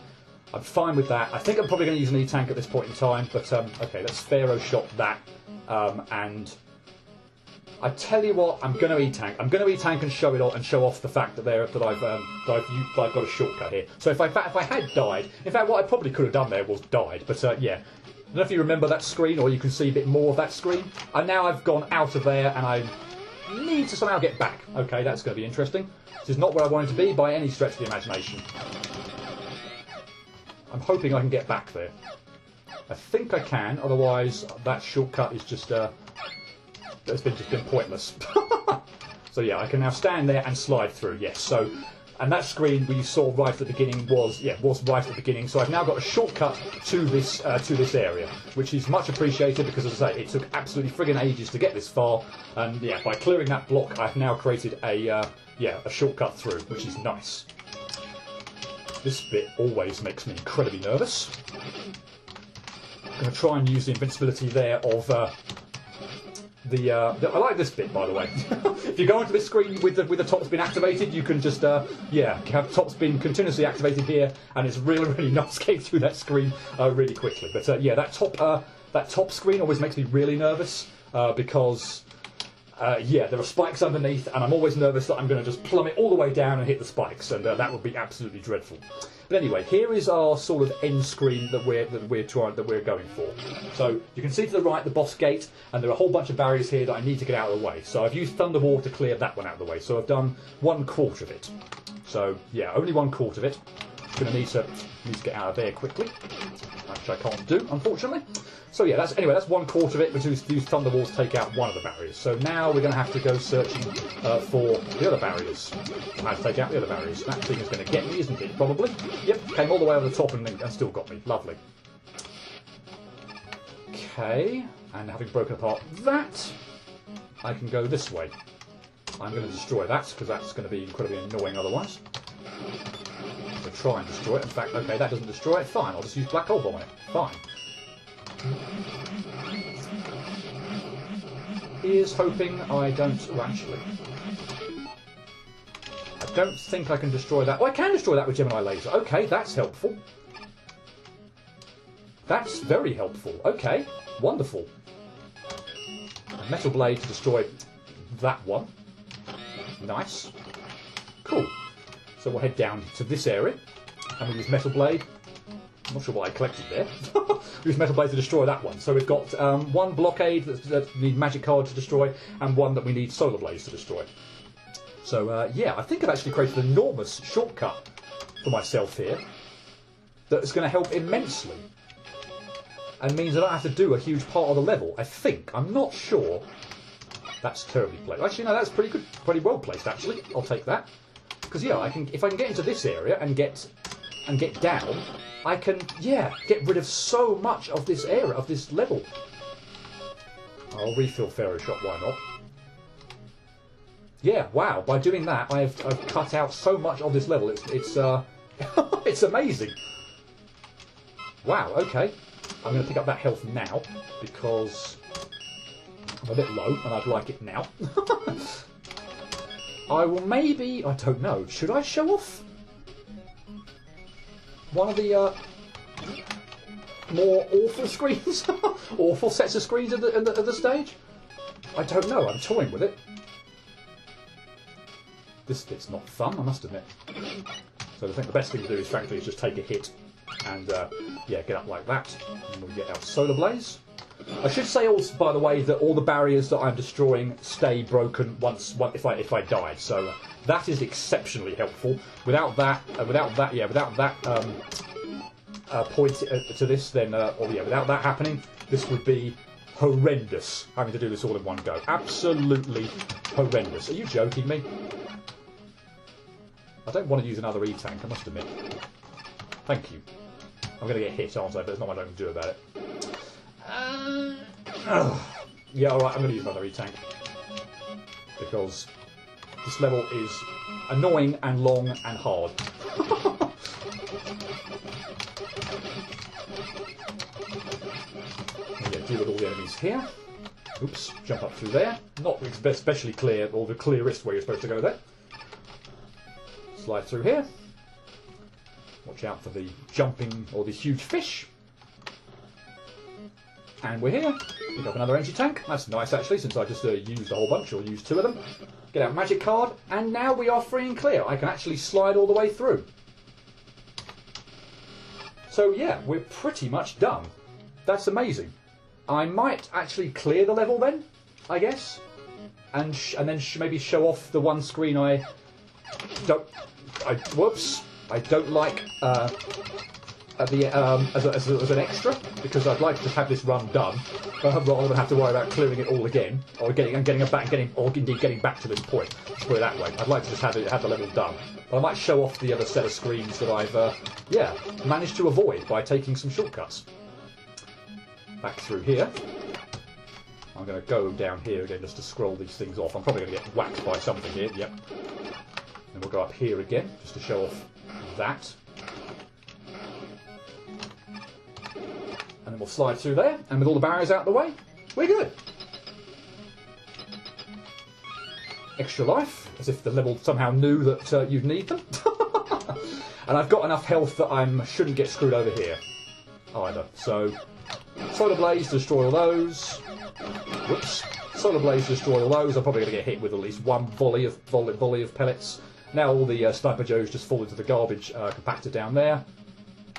I'm fine with that. I think I'm probably going to use an E-tank at this point in time. But okay, let's Pharaoh shot that and. I tell you what, I'm going to E-tank. I'm going to E-tank and show it off, and show off the fact that I've got a shortcut here. So if I had died, in fact, what I probably could have done there was died. But yeah, I don't know if you remember that screen, or you can see a bit more of that screen. And now I've gone out of there, and I need to somehow get back. Okay, that's going to be interesting. This is not where I wanted to be by any stretch of the imagination. I'm hoping I can get back there. I think I can. Otherwise, that shortcut is just it's just been pointless. So yeah, I can now stand there and slide through. Yes. So, and that screen we saw right at the beginning was right at the beginning. So I've now got a shortcut to this area, which is much appreciated because, as I say, it took absolutely friggin' ages to get this far. And yeah, by clearing that block, I've now created a shortcut through, which is nice. This bit always makes me incredibly nervous. I'm going to try and use the invincibility there of. I like this bit, by the way. If you go onto this screen with the top spin activated, you can just have top spin continuously activated here, and it's really nice getting through that screen really quickly. But yeah, that top screen always makes me really nervous because there are spikes underneath, and I'm always nervous that I'm going to just plummet all the way down and hit the spikes, and that would be absolutely dreadful. But anyway, here is our sort of end screen that we're going for. So you can see to the right the boss gate, and there are a whole bunch of barriers here that I need to get out of the way. So I've used Thunderwall to clear that one out of the way. So I've done 1/4 of it. So yeah, only 1/4 of it. Going to need to get out of there quickly, which I can't do, unfortunately. So yeah, that's 1/4 of it, which is use Thunderwalls to take out one of the barriers. So now we're going to have to go searching for the other barriers. How to take out the other barriers. That thing is going to get me, isn't it? Probably. Yep, came all the way over the top and still got me. Lovely. Okay, and having broken apart that, I can go this way. I'm going to destroy that, because that's going to be incredibly annoying otherwise. So try and destroy it. In fact, okay, that doesn't destroy it. Fine, I'll just use Black Hole Bomb on it. Fine. Here's hoping I don't... Well, actually, I don't think I can destroy that. Oh, I can destroy that with Gemini Laser. Okay, that's helpful. That's very helpful. Okay, wonderful. A Metal Blade to destroy that one. Nice. Cool. So we'll head down to this area, and we'll use Metal Blade. I'm not sure what I collected there. We'll use Metal Blade to destroy that one. So we've got one blockade that we need Magic Card to destroy, and one that we need Solar Blades to destroy. So yeah, I think I've actually created an enormous shortcut for myself here that's going to help immensely, and means I don't have to do a huge part of the level. I think. I'm not sure. That's terribly placed. Actually, no, that's pretty good, pretty well placed. Actually, I'll take that. Because yeah, if I can get into this area and get down, I can get rid of so much of this area, of this level. I'll refill Pharaoh Shot. Why not? Yeah, wow! By doing that, I've cut out so much of this level. It's it's amazing. Wow. Okay, I'm going to pick up that health now because I'm a bit low and I'd like it now. I will maybe... I don't know. Should I show off one of the more awful screens? Awful sets of screens at the stage? I don't know. I'm toying with it. This bit's not fun, I must admit. So I think the best thing to do is, frankly, is just take a hit and get up like that. And we'll get our Solar Blaze. I should say also, by the way, that all the barriers that I'm destroying stay broken if I died. So that is exceptionally helpful. Without that point to this, then without that happening, this would be horrendous. Having to do this all in one go, absolutely horrendous. Are you joking me? I don't want to use another E-tank, I must admit. Thank you. I'm going to get hit, aren't I? But there's not much I can do about it. Yeah, alright, I'm going to use another E-tank. Because this level is annoying and long and hard. Deal with all the enemies here. Oops, jump up through there. Not especially clear, or the clearest way you're supposed to go there. Slide through here. Watch out for the jumping or the huge fish. And we're here. Pick up another energy tank. That's nice actually, since I just used a whole bunch, or used 2 of them. Get out magic card, and now we are free and clear. I can actually slide all the way through. So yeah, we're pretty much done. That's amazing. I might actually clear the level then, I guess, and then maybe show off the one screen I don't like as an extra, because I'd like to have this run done rather than have to worry about clearing it all again, or getting back to this point. Let's put it that way. I'd like to just have the level done, but I might show off the other set of screens that I've managed to avoid by taking some shortcuts. Back through here. I'm going to go down here again just to scroll these things off. I'm probably going to get whacked by something here. Yep. And we'll go up here again just to show off that. And then we'll slide through there. And with all the barriers out of the way, we're good. Extra life, as if the level somehow knew that you'd need them. And I've got enough health that I shouldn't get screwed over here either. So Solar Blaze to destroy all those. Whoops. Solar Blaze to destroy all those. I'm probably going to get hit with at least one volley of pellets. Now all the Sniper Joes just fall into the garbage compactor down there.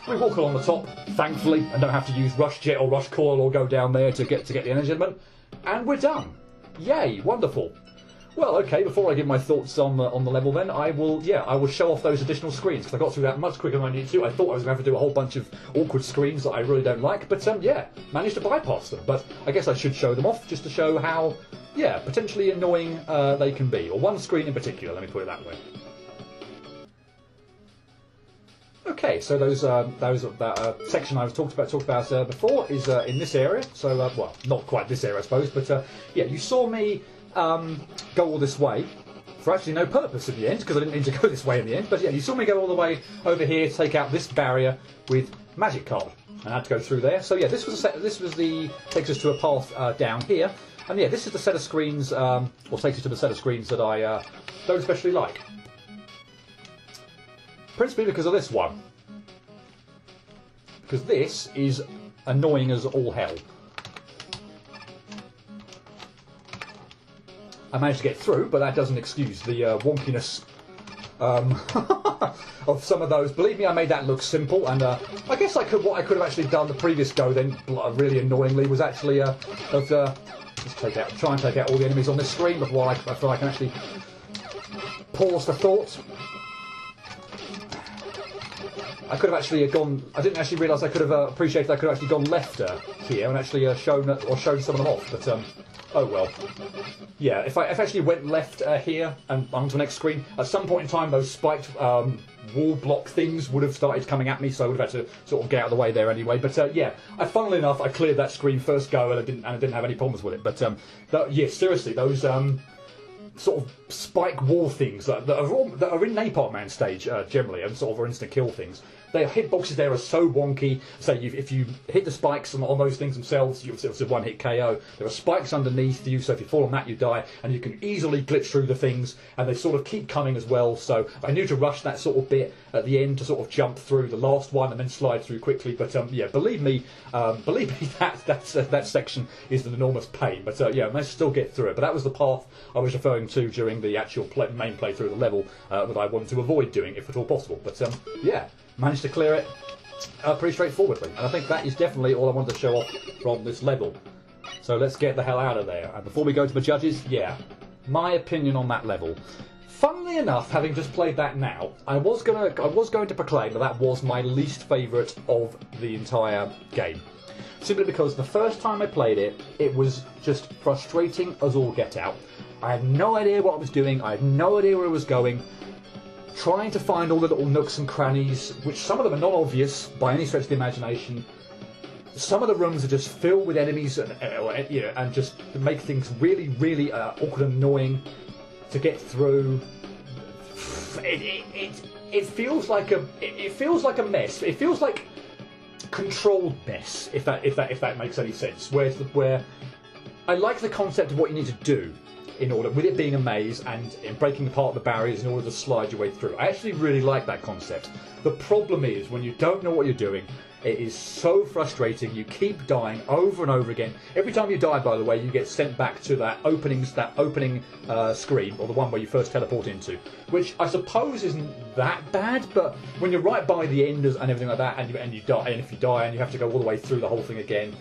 We walk along the top, thankfully, and don't have to use Rush Jet or Rush Coil or go down there to get the energy element. And we're done. Yay, wonderful. Well, okay, before I give my thoughts on the level then, I will show off those additional screens, because I got through that much quicker than I needed to. I thought I was going to have to do a whole bunch of awkward screens that I really don't like, but managed to bypass them. But I guess I should show them off, just to show how, potentially annoying they can be. Or one screen in particular, let me put it that way. Okay, so that section I was talked about before is in this area. So, well, not quite this area, I suppose, but you saw me go all this way for actually no purpose in the end, because I didn't need to go this way in the end. But yeah, you saw me go all the way over here to take out this barrier with magic card, and I had to go through there. So yeah, this was takes us to a path down here, and yeah, this is the set of screens, or takes us to the set of screens that I don't especially like. Principally because of this one. Because this is annoying as all hell. I managed to get through, but that doesn't excuse the wonkiness of some of those. Believe me, I made that look simple, and I guess what I could have actually done the previous go then, really annoyingly, was actually just try and take out all the enemies on this screen before I feel I can actually pause for thought. I could have actually gone. I didn't actually realise I could have appreciated. I could have actually gone left here and actually shown some of them off. But oh well. Yeah, if I actually went left here and onto the next screen, at some point in time those spiked wall block things would have started coming at me, so I would have had to sort of get out of the way there anyway. But funnily enough, I cleared that screen first go and I didn't have any problems with it. But seriously, those sort of spike wall things that are in Napalm Man stage generally, and sort of are instant kill things. Their hitboxes there are so wonky. So if you hit the spikes on those things themselves, it's a one-hit KO. There are spikes underneath you, so if you fall on that, you die, and you can easily glitch through the things, and they sort of keep coming as well. So I knew to rush that sort of bit at the end to sort of jump through the last one and then slide through quickly. But believe me, that section is an enormous pain. But I managed to still get through it. But that was the path I was referring to during the actual main playthrough of the level that I wanted to avoid doing, if at all possible. But managed to clear it, pretty straightforwardly. And I think that is definitely all I wanted to show off from this level. So let's get the hell out of there. And before we go to the judges, yeah, my opinion on that level. Funnily enough, having just played that now, I was going to proclaim that that was my least favourite of the entire game. Simply because the first time I played it, it was just frustrating as all get out. I had no idea what I was doing, I had no idea where I was going. Trying to find all the little nooks and crannies, which some of them are not obvious by any stretch of the imagination. Some of the rooms are just filled with enemies and just make things really, really awkward and annoying to get through. It feels like a mess. It feels like controlled mess, if that makes any sense. Where I like the concept of what you need to do in order, with it being a maze and in breaking apart the barriers in order to slide your way through. I actually really like that concept. The problem is when you don't know what you're doing, it is so frustrating. You keep dying over and over again. Every time you die, by the way, you get sent back to that opening screen, or the one where you first teleport into, which I suppose isn't that bad. But when you're right by the end and everything like that, and you die, and if you die and you have to go all the way through the whole thing again,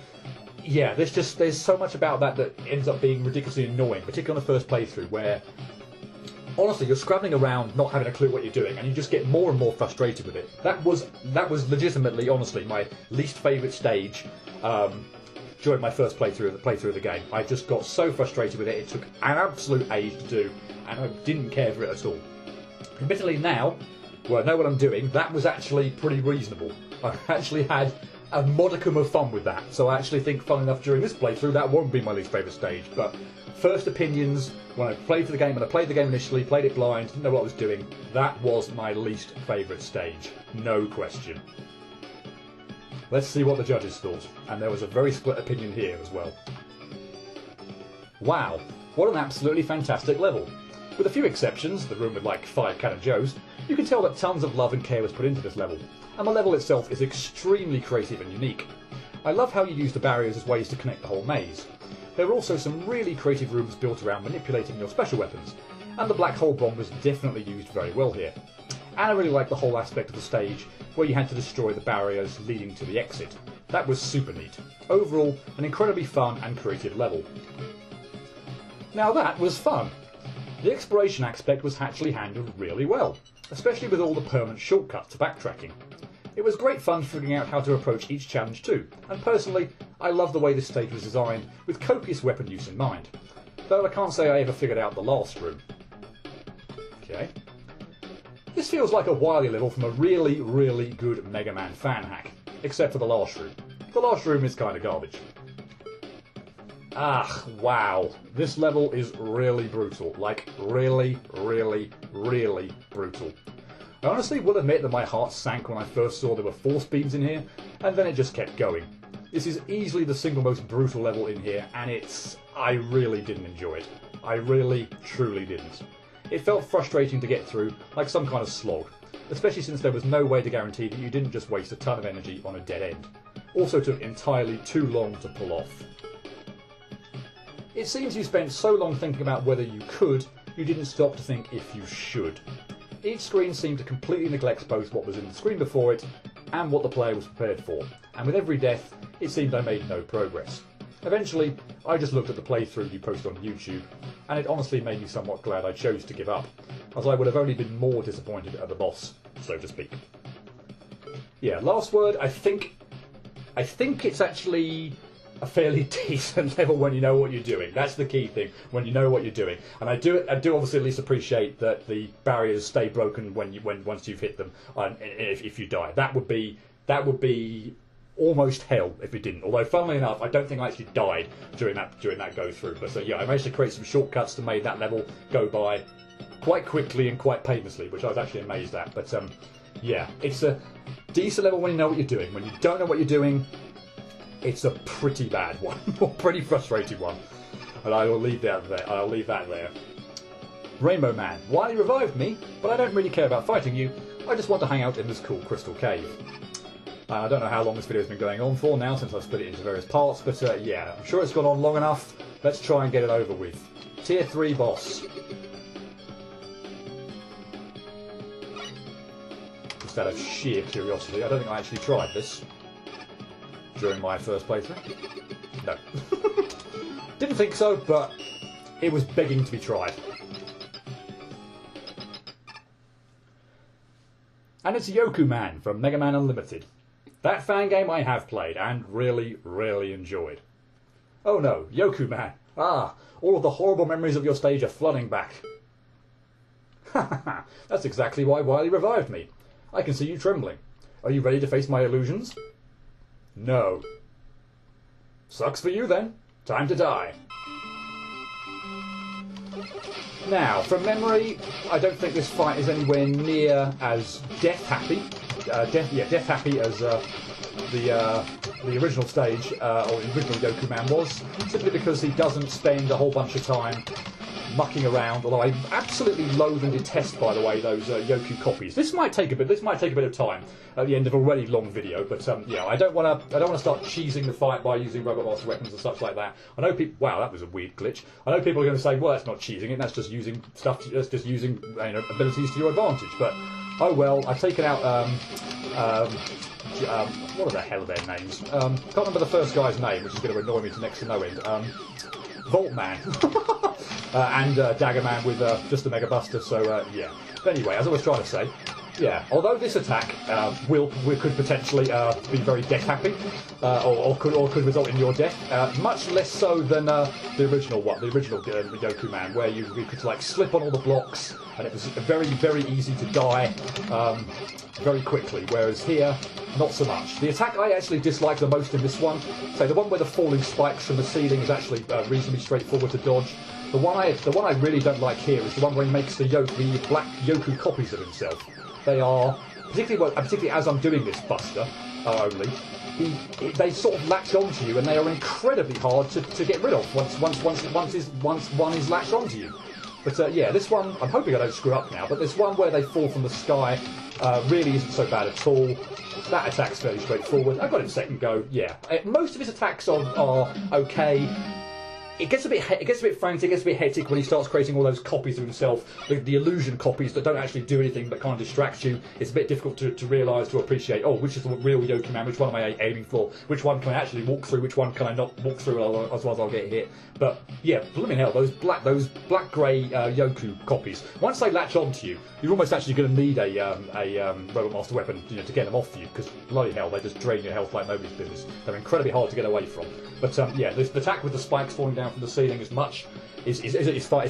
yeah, there's so much about that ends up being ridiculously annoying, particularly on the first playthrough, where honestly you're scrabbling around not having a clue what you're doing, and you just get more and more frustrated with it. That was legitimately, honestly, my least favourite stage during my first playthrough of the game. I just got so frustrated with it. It took an absolute age to do, and I didn't care for it at all. Admittedly now, where I know what I'm doing, that was actually pretty reasonable. I actually had a modicum of fun with that, so I actually think, fun enough, during this playthrough that won't be my least favourite stage. But first opinions, when I played the game initially, played it blind, didn't know what I was doing, that was my least favourite stage, no question. Let's see what the judges thought, and there was a very split opinion here as well. Wow, what an absolutely fantastic level. With a few exceptions, the room with like 5 Cannon Joes, you can tell that tons of love and care was put into this level, and the level itself is extremely creative and unique. I love how you use the barriers as ways to connect the whole maze. There are also some really creative rooms built around manipulating your special weapons, and the black hole bomb was definitely used very well here. And I really like the whole aspect of the stage where you had to destroy the barriers leading to the exit. That was super neat. Overall, an incredibly fun and creative level. Now that was fun. The exploration aspect was actually handled really well, especially with all the permanent shortcuts to backtracking. It was great fun figuring out how to approach each challenge too, and personally, I love the way this stage was designed with copious weapon use in mind, though I can't say I ever figured out the last room. Okay. This feels like a Wily level from a really, really good Mega Man fan hack, except for the last room. The last room is kind of garbage. Ah, wow. This level is really brutal. Like, really, really, really brutal. I honestly will admit that my heart sank when I first saw there were force beams in here, and then it just kept going. This is easily the single most brutal level in here, and I really didn't enjoy it. I really, truly didn't. It felt frustrating to get through, like some kind of slog, especially since there was no way to guarantee that you didn't just waste a ton of energy on a dead end. Also took entirely too long to pull off. It seems you spent so long thinking about whether you could, you didn't stop to think if you should. Each screen seemed to completely neglect both what was in the screen before it and what the player was prepared for, and with every death, it seemed I made no progress. Eventually, I just looked at the playthrough you posted on YouTube, and it honestly made me somewhat glad I chose to give up, as I would have only been more disappointed at the boss, so to speak. Yeah, last word, I think it's actually a fairly decent level when you know what you're doing. That's the key thing, when you know what you're doing. And I do obviously at least appreciate that the barriers stay broken once you've hit them, and if you die. That would be almost hell if it didn't. Although, funnily enough, I don't think I actually died during that go through. But so yeah, I managed to create some shortcuts to make that level go by quite quickly and quite painlessly, which I was actually amazed at. But yeah, it's a decent level when you know what you're doing. When you don't know what you're doing, it's a pretty bad one, or pretty frustrating one. And I will leave that there. I'll leave that there. Rainbow Man, Wily revived me, but I don't really care about fighting you. I just want to hang out in this cool crystal cave. I don't know how long this video has been going on for now, since I've split it into various parts, but yeah, I'm sure it's gone on long enough. Let's try and get it over with. Tier 3 boss. The just out of sheer curiosity. I don't think I actually tried this during my first playthrough. No. Didn't think so, but it was begging to be tried. And it's Yoku Man from Mega Man Unlimited. That fan game I have played and really, really enjoyed. Oh no, Yoku Man. Ah, all of the horrible memories of your stage are flooding back. Ha! That's exactly why Wily revived me. I can see you trembling. Are you ready to face my illusions? No. Sucks for you then. Time to die. Now, from memory, I don't think this fight is anywhere near as death-happy. Death-happy as the original stage, or the original Yoku Man was, simply because he doesn't spend a whole bunch of time mucking around. Although I absolutely loathe and detest, by the way, those Yoku copies. This might take a bit of time at the end of a already long video. But yeah, I don't want to start cheesing the fight by using Robot Master weapons and such like that. I know people. Wow, that was a weird glitch. I know people are going to say, well, that's not cheesing it. That's just using stuff. That's just using abilities to your advantage. But oh well. I've taken out. What the hell are their names? Can't remember the first guy's name, which is going to annoy me to next to no end. Vault Man and Dagger Man with just a Mega Buster. So yeah. But anyway, as I was trying to say, yeah. Although this attack could potentially be very death happy, or could result in your death, much less so than the original Yoku Man, where you could like slip on all the blocks, and it was very, very easy to die very quickly. Whereas here, not so much. The attack I actually dislike the most in this one, so the one where the falling spikes from the ceiling is actually reasonably straightforward to dodge. The one I really don't like here is the one where he makes the black Yoku copies of himself. They are particularly as I'm doing this Buster they sort of latch onto you, and they are incredibly hard to get rid of once one is latched onto you. But yeah, this one I'm hoping I don't screw up now. But this one where they fall from the sky really isn't so bad at all. That attack's fairly straightforward. I got it second go. Yeah, most of his attacks are okay. It gets a bit frantic, it gets a bit hectic when he starts creating all those copies of himself, the illusion copies that don't actually do anything but kind of distract you. It's a bit difficult to realise, to appreciate, oh, which is the real Yoku Man, which one am I aiming for, which one can I actually walk through, which one can I not walk through, as well as I'll get hit. But yeah, blooming hell, those black-grey Yoku copies, once they latch onto you, you're almost actually going to need a Robot Master weapon to get them off you, because bloody hell, they just drain your health like nobody's business. They're incredibly hard to get away from. But yeah, the attack with the spikes falling down from the ceiling is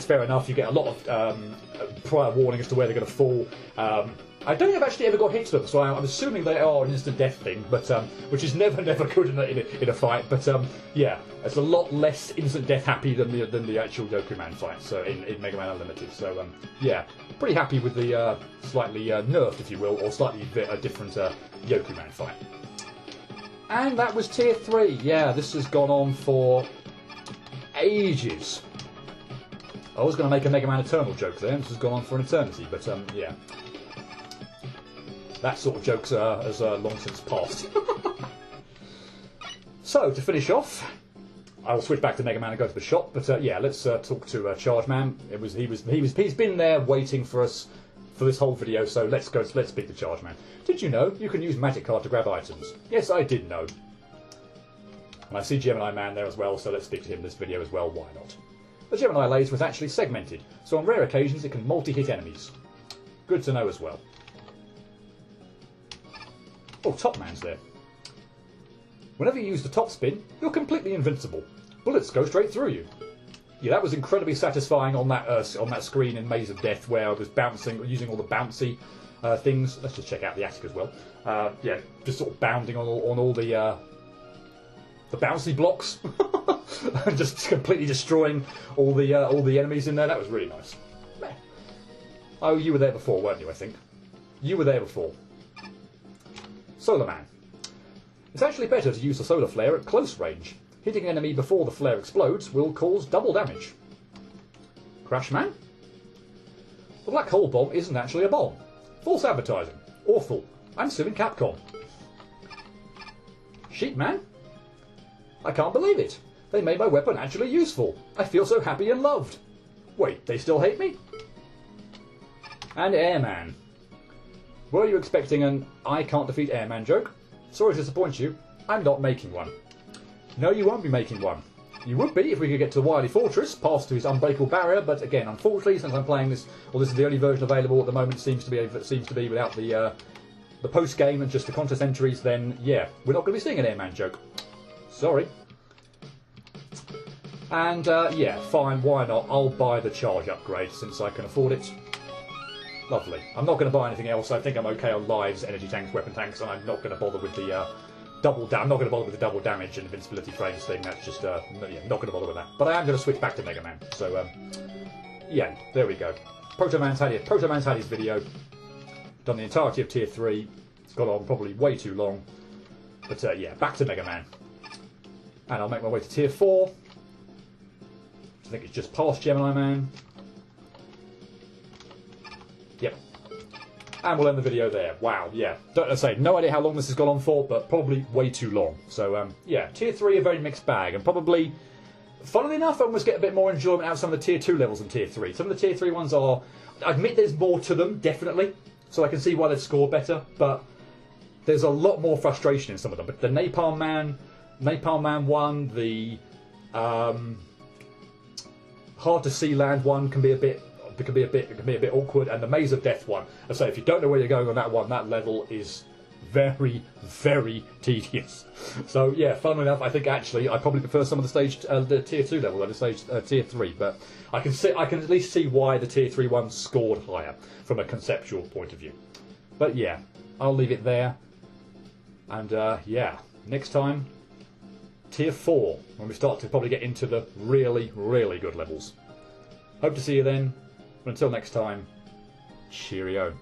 fair enough. You get a lot of prior warning as to where they're going to fall. I don't think I've actually ever got hit to them, so I'm assuming they are an instant death thing, but which is never good in a fight. But yeah, it's a lot less instant death happy than the actual Yoku Man fight. So in Mega Man Unlimited. So yeah, pretty happy with the slightly nerfed, if you will, or slightly different Yoku Man fight. And that was Tier 3. Yeah, this has gone on for ages. I was going to make a Mega Man Eternal joke there. This has gone on for an eternity, but yeah. That sort of joke has long since passed. So, to finish off, I'll switch back to Mega Man and go to the shop, but yeah, let's talk to Charge Man. He's been there waiting for us for this whole video, so let's speak to Charge Man. Did you know you can use Magic Card to grab items? Yes, I did know. And I see Gemini Man there as well, so let's speak to him in this video as well, why not? The Gemini laser was actually segmented, so on rare occasions it can multi-hit enemies. Good to know as well. Oh, Top Man's there. Whenever you use the top spin, you're completely invincible. Bullets go straight through you. Yeah, that was incredibly satisfying on that screen in Maze of Death, where I was bouncing, using all the bouncy things. Let's just check out the attic as well. Yeah, just sort of bounding on all the bouncy blocks, and just completely destroying all the enemies in there. That was really nice. Oh, you were there before, weren't you? I think you were there before. Solar Man. It's actually better to use the solar flare at close range. Hitting an enemy before the flare explodes will cause double damage. Crash Man? The black hole bomb isn't actually a bomb. False advertising. Awful. I'm suing Capcom. Sheep Man? I can't believe it. They made my weapon actually useful. I feel so happy and loved. Wait, they still hate me? And Airman. Were you expecting an I can't defeat Airman joke? Sorry to disappoint you, I'm not making one. No, you won't be making one. You would be if we could get to the Wily Fortress, past to his unbreakable barrier, but again, unfortunately, since I'm playing this, well, this is the only version available at the moment, seems to be without the post-game and just the contest entries, then yeah, we're not going to be seeing an Airman joke. Sorry. And yeah, fine, why not? I'll buy the charge upgrade since I can afford it. Lovely. I'm not going to buy anything else. I think I'm okay on lives, energy tanks, weapon tanks, and I'm not going to bother with the I'm not going to bother with the double damage and invincibility frames thing. That's just yeah, not going to bother with that. But I am going to switch back to Mega Man. So yeah, there we go. Proto Man's had his video. Done the entirety of Tier 3. It's gone on probably way too long. But yeah, back to Mega Man. And I'll make my way to Tier 4. I think it's just past Gemini Man. Yep. And we'll end the video there. Wow, yeah. Don't say, no idea how long this has gone on for, but probably way too long. So, yeah, Tier 3 a very mixed bag, and probably, funnily enough, I almost get a bit more enjoyment out of some of the Tier 2 levels than Tier 3. Some of the Tier 3 ones are, I admit there's more to them, definitely, so I can see why they've scored better, but there's a lot more frustration in some of them. But the Napalm Man 1, the Hard to See Land one can be a bit awkward, and the Maze of Death one. I say, if you don't know where you're going on that one, that level is very, very tedious. So yeah, funnily enough, I think actually I probably prefer some of the Tier 2 level than the Tier 3. But I can at least see why the Tier 3 ones scored higher from a conceptual point of view. But yeah, I'll leave it there. And yeah, next time, Tier 4, when we start to probably get into the really, really good levels. Hope to see you then. But until next time, cheerio.